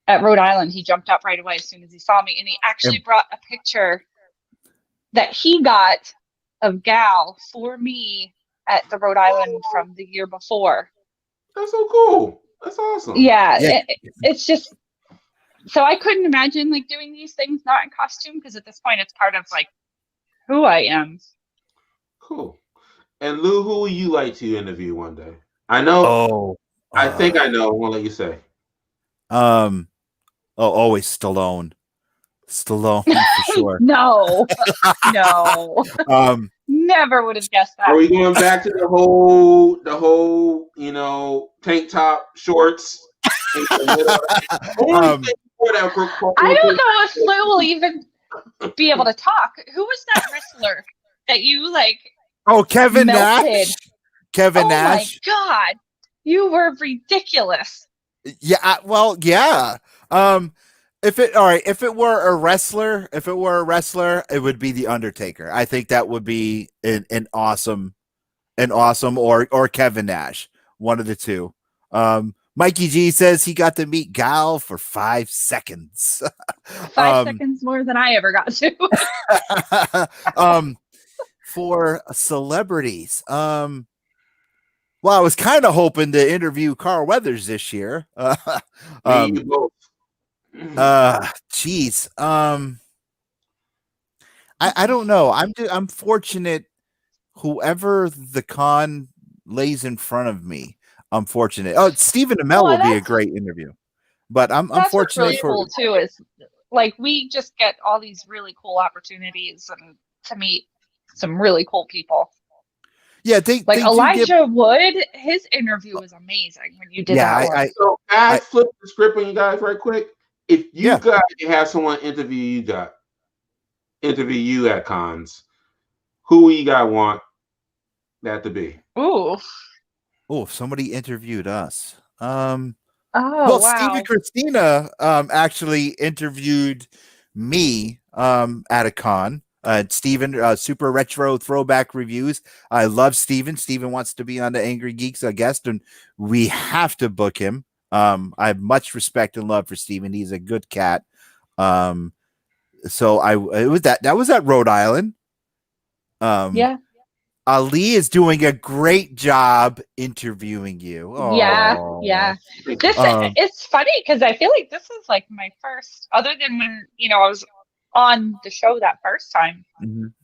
S4: at Rhode Island, he jumped up right away as soon as he saw me. And he actually brought a picture that he got of Gal for me at the Rhode Island from the year before.
S3: That's so cool. That's awesome.
S4: Yeah. It's just... So I couldn't imagine doing these things not in costume because at this point it's part of who I am.
S3: Cool. And Lou, who would you like to interview one day? I know. I think I know. I won't let you say.
S2: Always Stallone. Stallone for sure.
S4: No, no,
S2: Um,
S4: never would have guessed
S3: Are
S4: that.
S3: we going back to the whole, tank top shorts? Only
S2: um,
S3: thing before that for
S4: I don't know if Lou will even be able to talk. Who was that wrestler that you like
S2: oh, Kevin
S4: melted?
S2: Nash. Kevin
S4: Oh
S2: Nash.
S4: my God, you were ridiculous.
S2: Yeah. Well, yeah. If it were a wrestler, it would be the Undertaker. I think that would be an awesome, or Kevin Nash, one of the two. Mikey G says he got to meet Gal for 5 seconds.
S4: 5 seconds more than I ever got to.
S2: For celebrities, well, I was kind of hoping to interview Carl Weathers this year.
S3: you both.
S2: Geez. I don't know. I'm fortunate. Whoever the con lays in front of me, I'm fortunate. Oh, Stephen Amell
S4: Well,
S2: will be a
S4: that's-
S2: great interview, but I'm
S4: That's what's
S2: fortunate
S4: really
S2: for.
S4: cool too. Is like we just get all these really cool opportunities and to meet some really cool people.
S2: Yeah, they
S4: Like
S2: do give-
S4: Elijah Wood, his interview was amazing when you did
S2: Yeah,
S4: that one.
S3: So I flip the script on you guys right quick. If you
S2: Yeah.
S3: got to have someone interview you at cons, who you guys want that to be?
S4: Ooh.
S2: Oh, if somebody interviewed us.
S4: Oh,
S2: Well,
S4: wow.
S2: Steve and Christina actually interviewed me at a con. Steven, Super Retro Throwback Reviews. I love Steven. Steven wants to be on the Angry Geeks guest, and we have to book him. I have much respect and love for Steven. He's a good cat. So it was that was at Rhode Island.
S4: Yeah.
S2: Ali is doing a great job interviewing you.
S4: Yeah.
S2: Oh.
S4: Yeah. This it's funny because I feel like this is like my first, other than when I was on the show that first time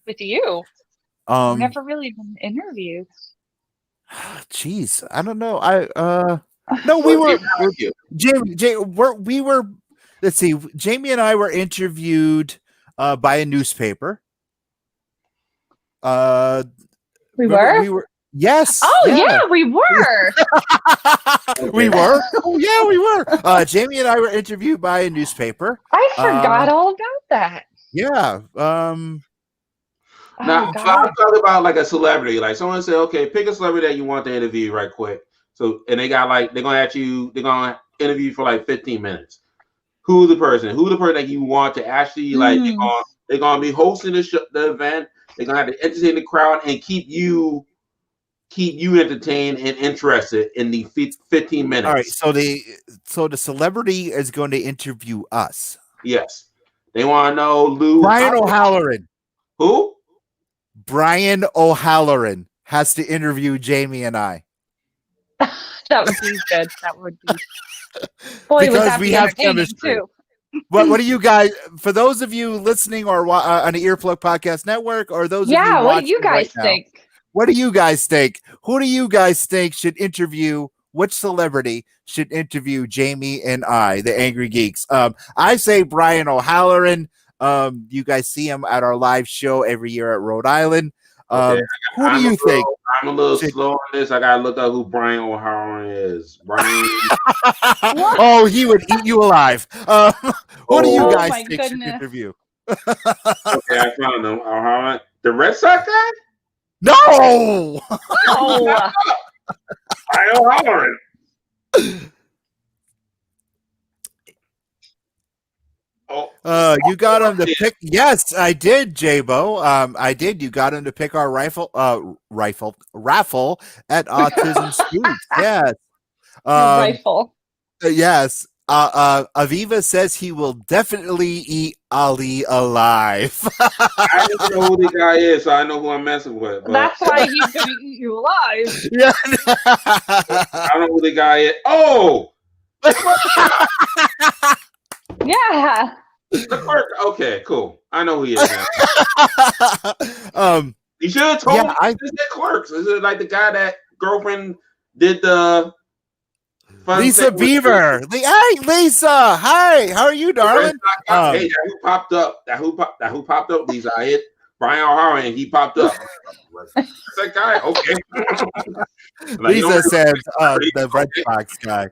S4: with you. I've never really been interviewed.
S2: Jeez, I don't know. No, we were we were. Let's see. Jamie and I were interviewed by a newspaper.
S4: We were.
S2: We were. Yes.
S4: Oh yeah, we were.
S2: We were. Oh yeah, we were. Jamie and I were interviewed by a newspaper.
S4: I forgot all about that.
S2: Yeah.
S3: Now, so I'm talking about like a celebrity. Like someone said, okay, pick a celebrity that you want to interview right quick. So, and they're gonna interview you for like 15 minutes. Who's the person that you want to actually like? They're gonna be hosting the event. They're gonna have to entertain the crowd and keep you entertained and interested in the 15 minutes.
S2: All right. So the celebrity is going to interview us.
S3: Yes, they want to know Lou.
S2: Brian O'Halloran.
S3: Who?
S2: Brian O'Halloran has to interview Jamie and I.
S4: That would be good. That would be. Boy,
S2: Because
S4: would that
S2: we
S4: be
S2: have
S4: entertaining
S2: chemistry.
S4: too.
S2: What do you guys? For those of you listening or on the Earplug Podcast Network, or those of you
S4: Yeah, what do you
S2: watching
S4: guys
S2: right
S4: think?
S2: now, what do you guys think? Who do you guys think should interview? Which celebrity should interview Jamie and I, the Angry Geeks? I say Brian O'Halloran. You guys see him at our live show every year at Rhode Island.
S3: Okay,
S2: who do you think?
S3: I'm a little slow on this. I gotta look up who Brian O'Halloran is. Brian.
S2: Oh, he would eat you alive. Who do you guys
S4: my
S2: think should
S4: goodness.
S2: interview?
S3: Okay, I found him. O'Halloran, the Red Sox guy.
S2: No.
S4: Oh,
S3: Brian O'Halloran.
S2: You got him to pick. Yes, I did, J-Bo. I did. You got him to pick our raffle at Autism Scoops. Yes.
S4: rifle.
S2: Yes. Aviva says he will definitely eat Ali alive.
S3: I don't know who the guy is, so I know who I'm messing with. But
S4: That's why he's going to eat you alive.
S2: Yeah.
S3: I don't know who the guy is. Oh,
S4: Yeah.
S3: the clerk. Okay, cool. I know who he is now. You should have told me. Is it Clerks? Is it like the guy that girlfriend did the fun
S2: Lisa
S3: thing with
S2: Beaver. Hey, Lisa. Hi. How are you, darling?
S3: hey, that who popped up? That who popped up? Lisa, I hit Brian O'Hara and he popped up. That's that guy. Okay.
S2: Lisa says the Red Sox guy.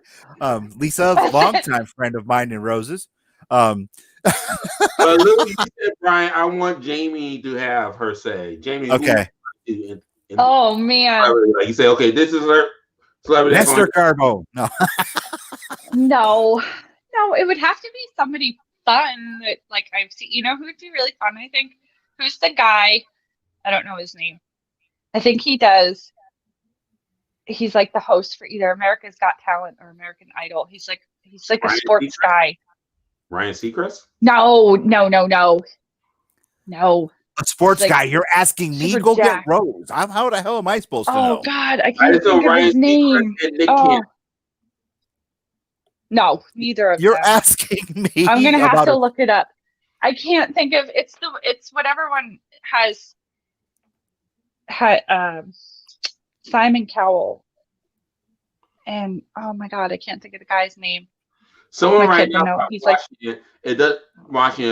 S2: Lisa, longtime friend of mine in Roses.
S3: But Lou, you said, Brian, I want Jamie to have her say. Jamie,
S2: okay.
S4: Oh man.
S3: Like you say, okay, this is her celebrity.
S2: Nestor Carbo. No.
S4: No, it would have to be somebody fun that like I've seen. You know who would be really fun? I think who's the guy? I don't know his name. I think he does. He's like the host for either America's Got Talent or American Idol. He's like a sports guy.
S3: Ryan Seacrest?
S4: No.
S2: A sports
S4: Like,
S2: guy. You're asking me? Go get Rose. How the hell am I supposed to know?
S4: Oh God, I can't think of his name. Oh. No, neither of them.
S2: You're asking me.
S4: I'm gonna have to look it up. I can't think of it's whatever one has Simon Cowell. And oh my God, I can't think of the guy's name.
S3: Someone right now,
S4: he's
S3: watching it.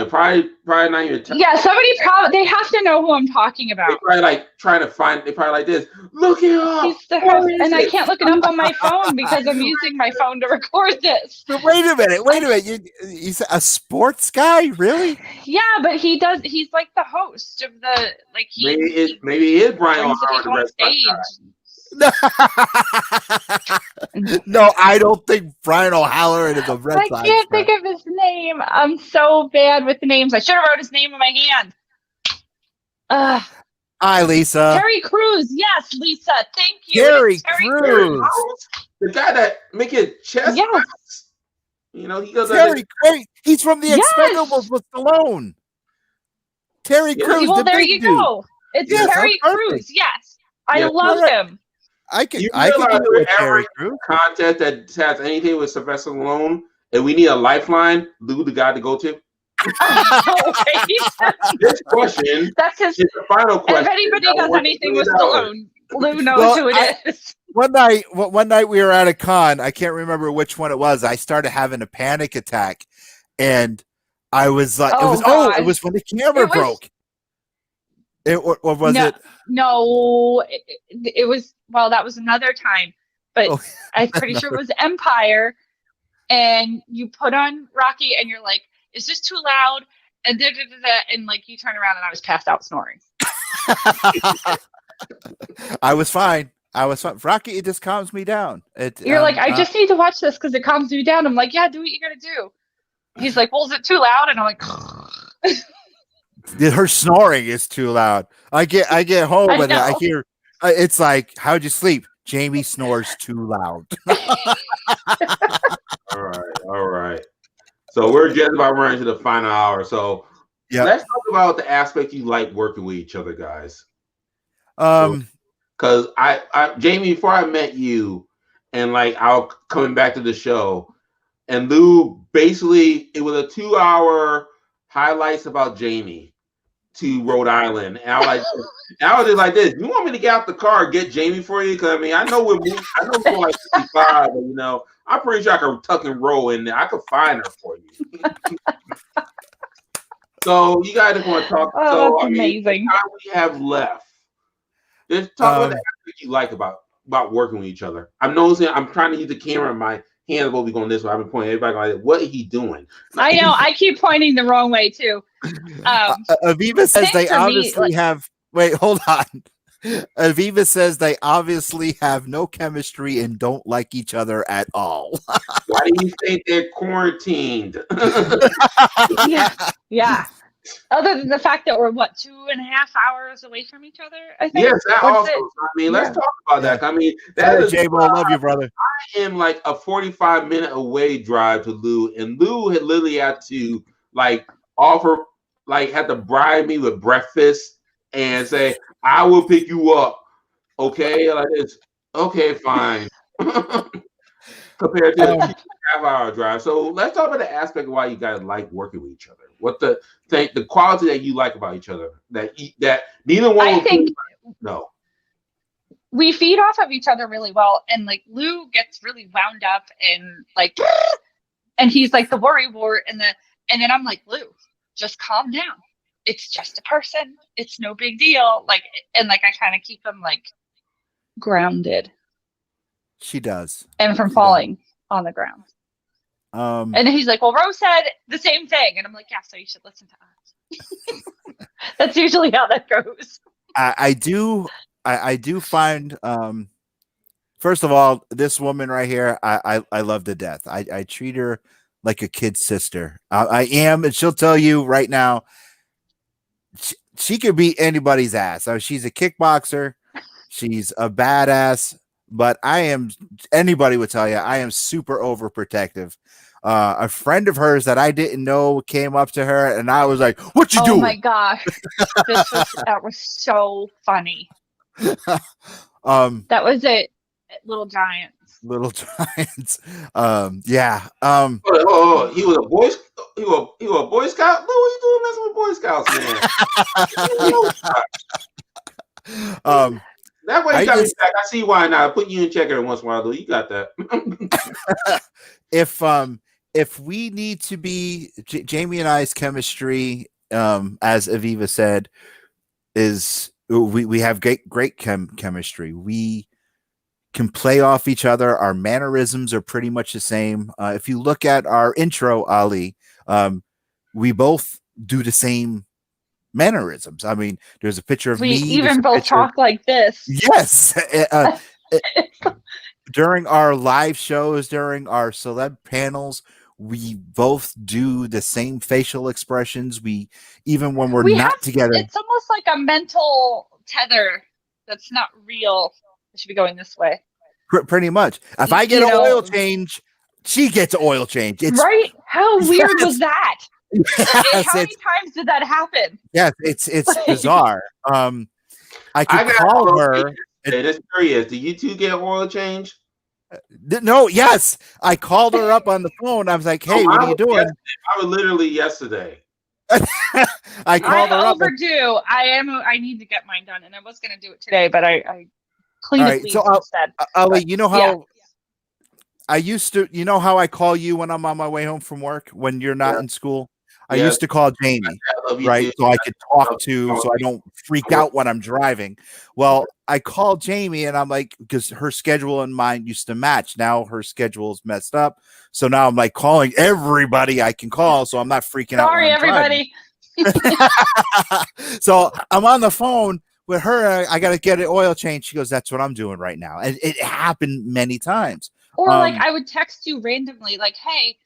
S3: Probably not even.
S4: Yeah, somebody they have to know who I'm talking about.
S3: They probably like trying to find. They probably like this. Look it up.
S4: He's the host, and I can't look it up on my phone because I'm using my phone to record this.
S2: But wait a minute. He's a sports guy, really?
S4: Yeah, but he does. He's like the host of the like.
S3: Maybe he is Brian O'Hara
S4: on stage.
S2: No, I don't think Brian O'Halloran is a Red Sox.
S4: I can't think of his name. I'm so bad with the names. I should have wrote his name in my hand.
S2: Hi, Lisa.
S4: Terry Crews. Yes, Lisa. Thank you.
S2: Terry Crews.
S3: The guy that make it chest.
S4: Yes.
S3: You know, he goes.
S2: Terry Crews. He's from the Expendables with Stallone. Terry Crews.
S4: Well, there you go. It's Terry Crews. Yes. I love him.
S2: I can do
S3: every contest that has anything with Sylvester Stallone, and we need a lifeline. Lou, the guy to go to. This question.
S4: That's his.
S3: Is the final question.
S4: If anybody does anything with Stallone, Lou knows who it is.
S2: One night we were at a con. I can't remember which one it was. I started having a panic attack, and I was like, it was when the camera broke. Or was it?
S4: No, it was. Well, that was another time, but I'm pretty sure it was Empire. And you put on Rocky, and you're like, "Is this too loud?" And and like you turn around, and I was passed out snoring.
S2: I was fine. Rocky, it just calms me down.
S4: You're like, I just need to watch this because it calms me down. I'm like, yeah, do what you gotta do. He's like, well, is it too loud? And I'm like.
S2: Her snoring is too loud. I get home and I hear it's like, how'd you sleep? Jamie snores too loud.
S3: All right. So we're just about running to the final hour. So let's talk about the aspect you like working with each other, guys. Because I Jamie, before I met you, and like I'll coming back to the show, and Lou, basically it was a 2-hour highlights about Jamie to Rhode Island, and I was just like this. You want me to get out the car and get Jamie for you? Because I mean, I know we're like 55, but you know, I'm pretty sure I can tuck and roll in there. I could find her for you. So you guys want to talk?
S4: Oh, that's amazing.
S3: How we have left? Just talk about the aspect you like about working with each other. I'm noticing. I'm trying to use the camera in my hand will be going this way. I've been pointing everybody like, what is he doing?
S4: I know. I keep pointing the wrong way too.
S2: Aviva says they obviously have. Wait, hold on. Aviva says they obviously have no chemistry and don't like each other at all.
S3: Why do you think they're quarantined?
S4: Yeah. Other than the fact that we're 2.5 hours away from each other, I think.
S3: Yes, that also. I mean, let's talk about that. I mean,
S2: J-Bo, I love you, brother.
S3: I am like a 45-minute away drive to Lou, and Lou had literally had to like offer, like, had to bribe me with breakfast and say, "I will pick you up." Okay, like this. Okay, fine. Compared to a 2.5-hour drive. So let's talk about the aspect of why you guys like working with each other. What the quality that you like about each other that neither one.
S4: I think
S3: no.
S4: we feed off of each other really well, and like Lou gets really wound up and like, and he's like the worry wart, and then I'm like, Lou, just calm down. It's just a person. It's no big deal. Like, and like I kind of keep him like grounded.
S2: She does.
S4: And from falling on the ground. And then he's like, well, Rose said the same thing. And I'm like, yeah, so you should listen to us. That's usually how that goes.
S2: I do find, first of all, this woman right here, I love to death. I treat her like a kid sister. I am, and she'll tell you right now, she could beat anybody's ass. She's a kickboxer. She's a badass. But anybody would tell you, I am super overprotective. A friend of hers that I didn't know came up to her, and I was like, "What you doing?"
S4: Oh my gosh, that was so funny. That was it. Little Giants.
S2: Little Giants. Yeah.
S3: Oh, he was a boy. He was a Boy Scout. What are you doing messing with Boy Scouts, man? That way you got me back. I see why now. I put you in check every once in a while, though. You got that.
S2: If we need to be, Jamie and I's chemistry, as Aviva said, is we have great chemistry. We can play off each other. Our mannerisms are pretty much the same. If you look at our intro, Ali, we both do the same mannerisms. I mean, there's a picture of me.
S4: We even both talk like this.
S2: Yes. During our live shows, during our celeb panels, we both do the same facial expressions. Even when we're not together.
S4: It's almost like a mental tether that's not real. I should be going this way.
S2: Pretty much. If I get an oil change, she gets an oil change.
S4: Right? How weird was that? Yes, how many times did that happen?
S2: Yes, it's bizarre. I could call her.
S3: That's curious. Do you two get oil change?
S2: No, yes. I called her up on the phone. I was like, "Hey, what are you doing?"
S3: I was literally yesterday.
S2: I called her up.
S4: Overdue. I need to get mine done, and I was going to do it today, but I cleaned it instead.
S2: Ali, you know how I used to. You know how I call you when I'm on my way home from work when you're not in school. I used to call Jamie, right? So I could talk so I don't freak out when I'm driving. Well, I called Jamie and I'm like, because her schedule and mine used to match. Now her schedule's messed up. So now I'm like calling everybody I can call. So I'm not freaking out.
S4: Sorry, everybody.
S2: So I'm on the phone with her. I got to get an oil change. She goes, "That's what I'm doing right now." And it happened many times.
S4: Or like I would text you randomly, like, "Hey,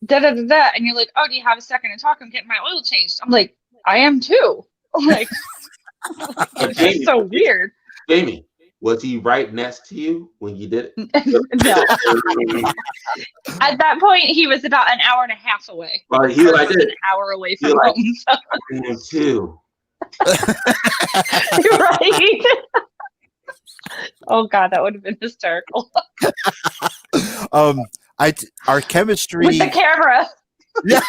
S4: da da da da," and you're like, "Oh, do you have a second to talk? I'm getting my oil changed." I'm like, "I am too." I'm like, it's just so weird.
S3: Jamie, was he right next to you when you did it?
S4: No. At that point, he was about an hour and a half away.
S3: Well, he was like
S4: an hour away from home.
S3: Me too.
S4: Right? Oh God, that would have been hysterical.
S2: Our chemistry
S4: with the camera.
S2: Yeah.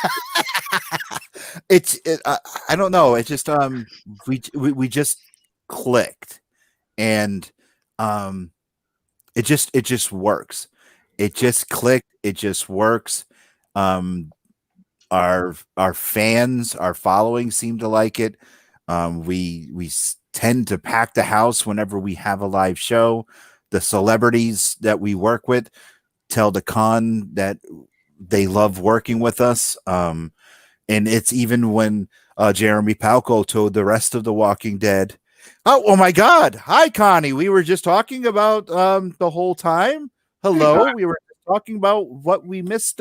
S2: I don't know. It's just we just clicked, and it just works. It just clicked. It just works. Our fans, our following seem to like it. We tend to pack the house whenever we have a live show. The celebrities that we work with tell the con that they love working with us. And it's even when Jeremy Palco told the rest of The Walking Dead, oh my God. Hi, Connie. We were just talking about the whole time. Hello. We were talking about what we missed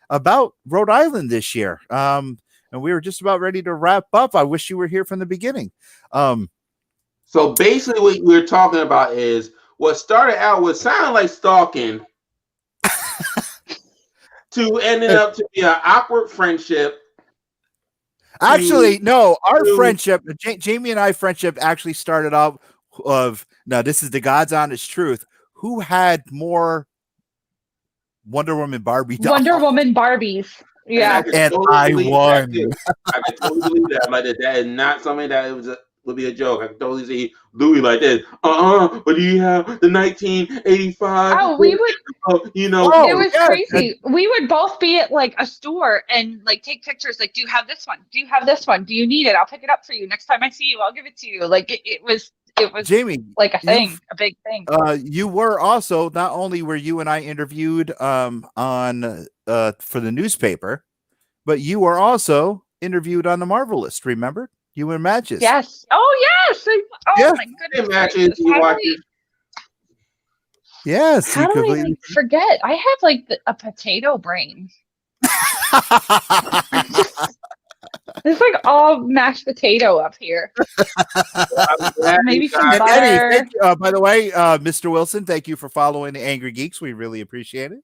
S2: about Rhode Island this year. And we were just about ready to wrap up. I wish you were here from the beginning.
S3: So basically what we're talking about is what started out with sounding like stalking to ending up to be an awkward friendship.
S2: Actually, no, our friendship, Jamie and I friendship actually started out now this is the God's honest truth. Who had more Wonder Woman Barbie dolls?
S4: Wonder Woman Barbies. Yeah.
S2: And I won.
S3: I can totally believe that. Like that is not something that it was would be a joke. I could totally see Louis like this. But do you have the 1985?
S4: Oh, we would.
S3: You know,
S2: Oh,
S4: It was
S2: yeah,
S4: crazy. We would both be at like a store and like take pictures. Like, do you have this one? Do you have this one? Do you need it? I'll pick it up for you. Next time I see you, I'll give it to you. Like it was
S2: Jamie,
S4: like a thing, a big thing.
S2: you were also, not only were you and I interviewed on for the newspaper, but you were also interviewed on the Marvelous. Remember, you were in matches.
S4: Yes. Oh yes.
S2: Yeah.
S4: My goodness.
S3: matches.
S4: gracious.
S3: You
S4: How
S3: watch
S4: do
S3: it.
S2: Yes,
S4: How
S2: you
S4: do I
S2: completely.
S4: like, forget? I have like a potato brain. It's like all mashed potato up here.
S3: I'm glad
S4: Maybe
S3: you
S4: some
S3: guys-
S2: And Eddie,
S4: butter.
S2: thank you, by the way, Mr. Wilson, thank you for following the Angry Geeks. We really appreciate it.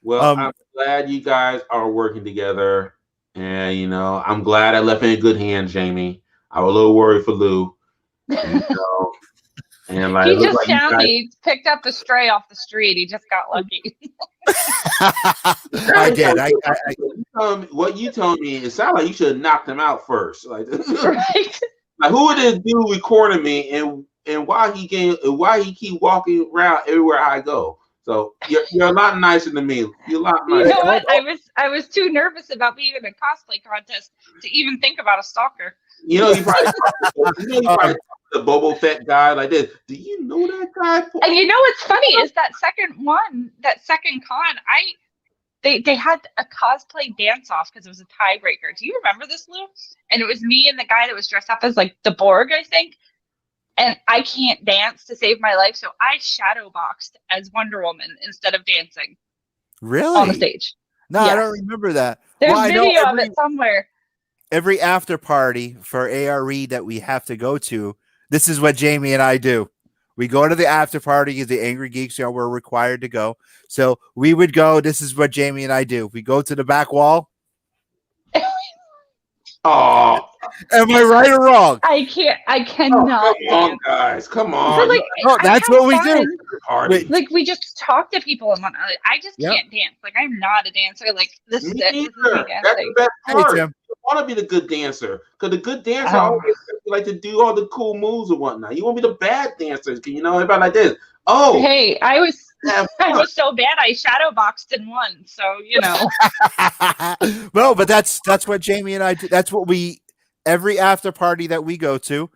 S3: Well, I'm glad you guys are working together, and you know, I'm glad I left in good hands, Jamie. I was a little worried for Lou, you know, and like,
S4: He
S3: it looked
S4: just
S3: like you
S4: found
S3: guys-
S4: me, picked up a stray off the street. He just got lucky.
S2: I did.
S3: What you told me, it sounded like you should have knocked him out first. Like,
S4: Right?
S3: like who would this dude recording me, and why he keep walking around everywhere I go? So you're a lot nicer than me. You're a lot
S4: You
S3: nicer.
S4: know what? I was too nervous about being in a cosplay contest to even think about a stalker.
S3: You know, you probably talked to the Boba Fett guy like this. Do you know that guy?
S4: And you know what's funny is that second con, they had a cosplay dance off because it was a tiebreaker. Do you remember this, Lou? And it was me and the guy that was dressed up as like the Borg, I think. And I can't dance to save my life, so I shadow boxed as Wonder Woman instead of dancing
S2: Really?
S4: on the stage.
S2: No, I
S4: Yes.
S2: don't remember that.
S4: There's
S2: Well, I know
S4: video of it somewhere.
S2: every after party for ARE that we have to go to, this is what Jamie and I do. We go to the after party of the Angry Geeks, we're required to go. So we would go. This is what Jamie and I do. We go to the back wall.
S3: Oh,
S2: Am I right or wrong?
S4: I cannot
S3: come on,
S4: dance.
S3: guys, come
S4: But,
S3: on.
S4: like,
S2: No,
S4: I
S2: that's
S4: have
S2: what we do.
S4: fun.
S3: Party.
S2: Wait.
S4: Like we just talk to people and whatnot. Like, I just
S2: Yep.
S4: can't dance. Like I'm not a dancer. Like this
S3: Me
S4: is it. This is me
S3: neither. That's
S4: dancing.
S3: the best
S2: Hey,
S3: part.
S2: Tim.
S3: You want to be the good dancer, because the good dancer
S4: Oh.
S3: always like to do all the cool moves and whatnot. You want to be the bad dancer, you know, everybody like this. Oh,
S4: Hey, I was
S3: have
S4: I
S3: fun.
S4: was so bad I shadow boxed and won. So you know.
S2: Well, but that's what Jamie and I do. That's what we every after party that we go to.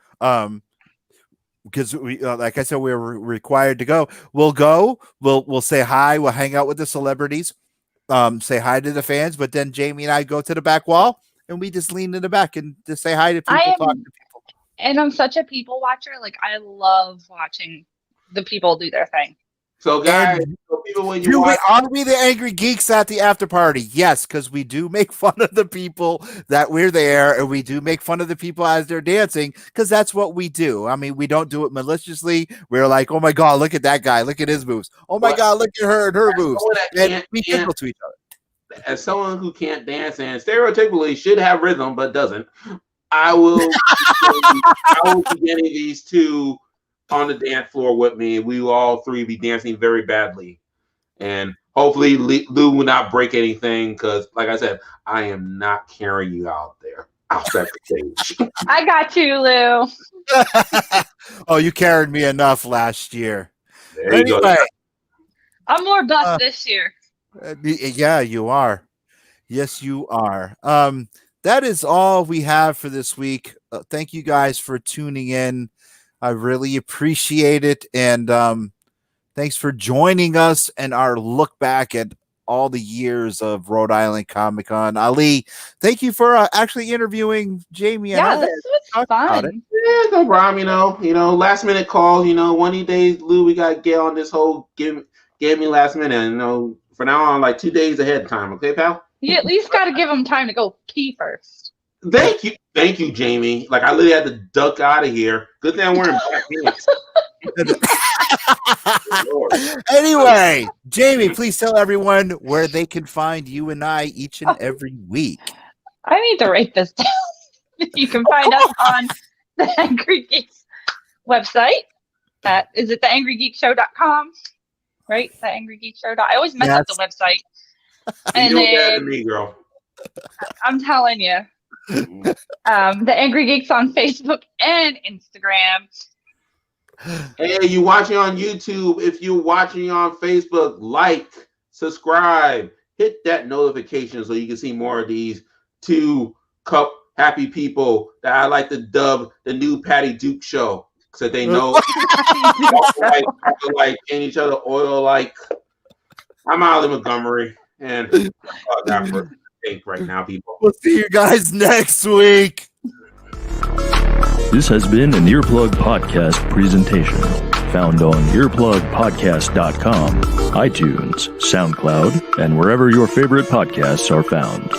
S2: Because we, like I said, we're required to go. We'll go. We'll say hi. We'll hang out with the celebrities. Say hi to the fans. But then Jamie and I go to the back wall and we just lean in the back and just say hi to people.
S4: I am-
S2: Talk to people.
S4: And I'm such a people watcher. Like I love watching the people do their thing.
S3: So guys, so people when you watch,
S2: Are we the Angry Geeks at the after party? Yes, because we do make fun of the people that we're there, and we do make fun of the people as they're dancing, because that's what we do. I mean, we don't do it maliciously. We're like, oh my God, look at that guy. Look at his moves. Oh my
S3: But-
S2: God, look at her and her moves.
S3: someone that
S2: And
S3: can't
S2: we
S3: dance-
S2: giggle to each other.
S3: as someone who can't dance and stereotypically should have rhythm but doesn't, I will be getting these two on the dance floor with me. We will all three be dancing very badly, and hopefully Lou will not break anything, because, like I said, I am not carrying you out there outside the stage.
S4: I got you, Lou.
S2: Oh, you carried me enough last year.
S3: There you go.
S2: Anyway,
S4: I'm more bust this year.
S2: yeah, you are. Yes, you are. That is all we have for this week. Thank you guys for tuning in. I really appreciate it. And thanks for joining us and our look back at all the years of Rhode Island Comic Con. Ali, thank you for actually interviewing Jamie and
S4: Yeah,
S2: I.
S4: this was
S2: talk about
S4: fun.
S3: Yeah, no problem. You know, last minute calls. You know, one of these days, Lou, we got to get on this whole give me last minute. And, you know, for now on, like 2 days ahead of time. Okay, pal?
S4: You at least got to give them time to go pee first.
S3: Thank you, Jamie. Like, I literally had to duck out of here. Good thing I'm wearing black pants. Lord.
S2: Anyway, Jamie, please tell everyone where they can find you and I each and every week.
S4: I need to write this down. You can find us on the Angry Geeks website. Is it theangrygeekshow.com? Right? The Angrygeekshow. I always mess up the website.
S3: You
S4: And
S3: know better
S4: then
S3: than me, girl.
S4: I'm telling you, The Angry Geeks on Facebook and Instagram.
S3: Hey, you watching on YouTube? If you're watching on Facebook, like, subscribe, hit that notification so you can see more of these 2 cup happy people that I like to dub the new Patty Duke show, so they know like in each other oil like. I'm Ollie Montgomery, and that for take right now, people.
S2: We'll see you guys next week.
S6: This has been an Earplug Podcast presentation, found on earplugpodcast.com, iTunes, SoundCloud, and wherever your favorite podcasts are found.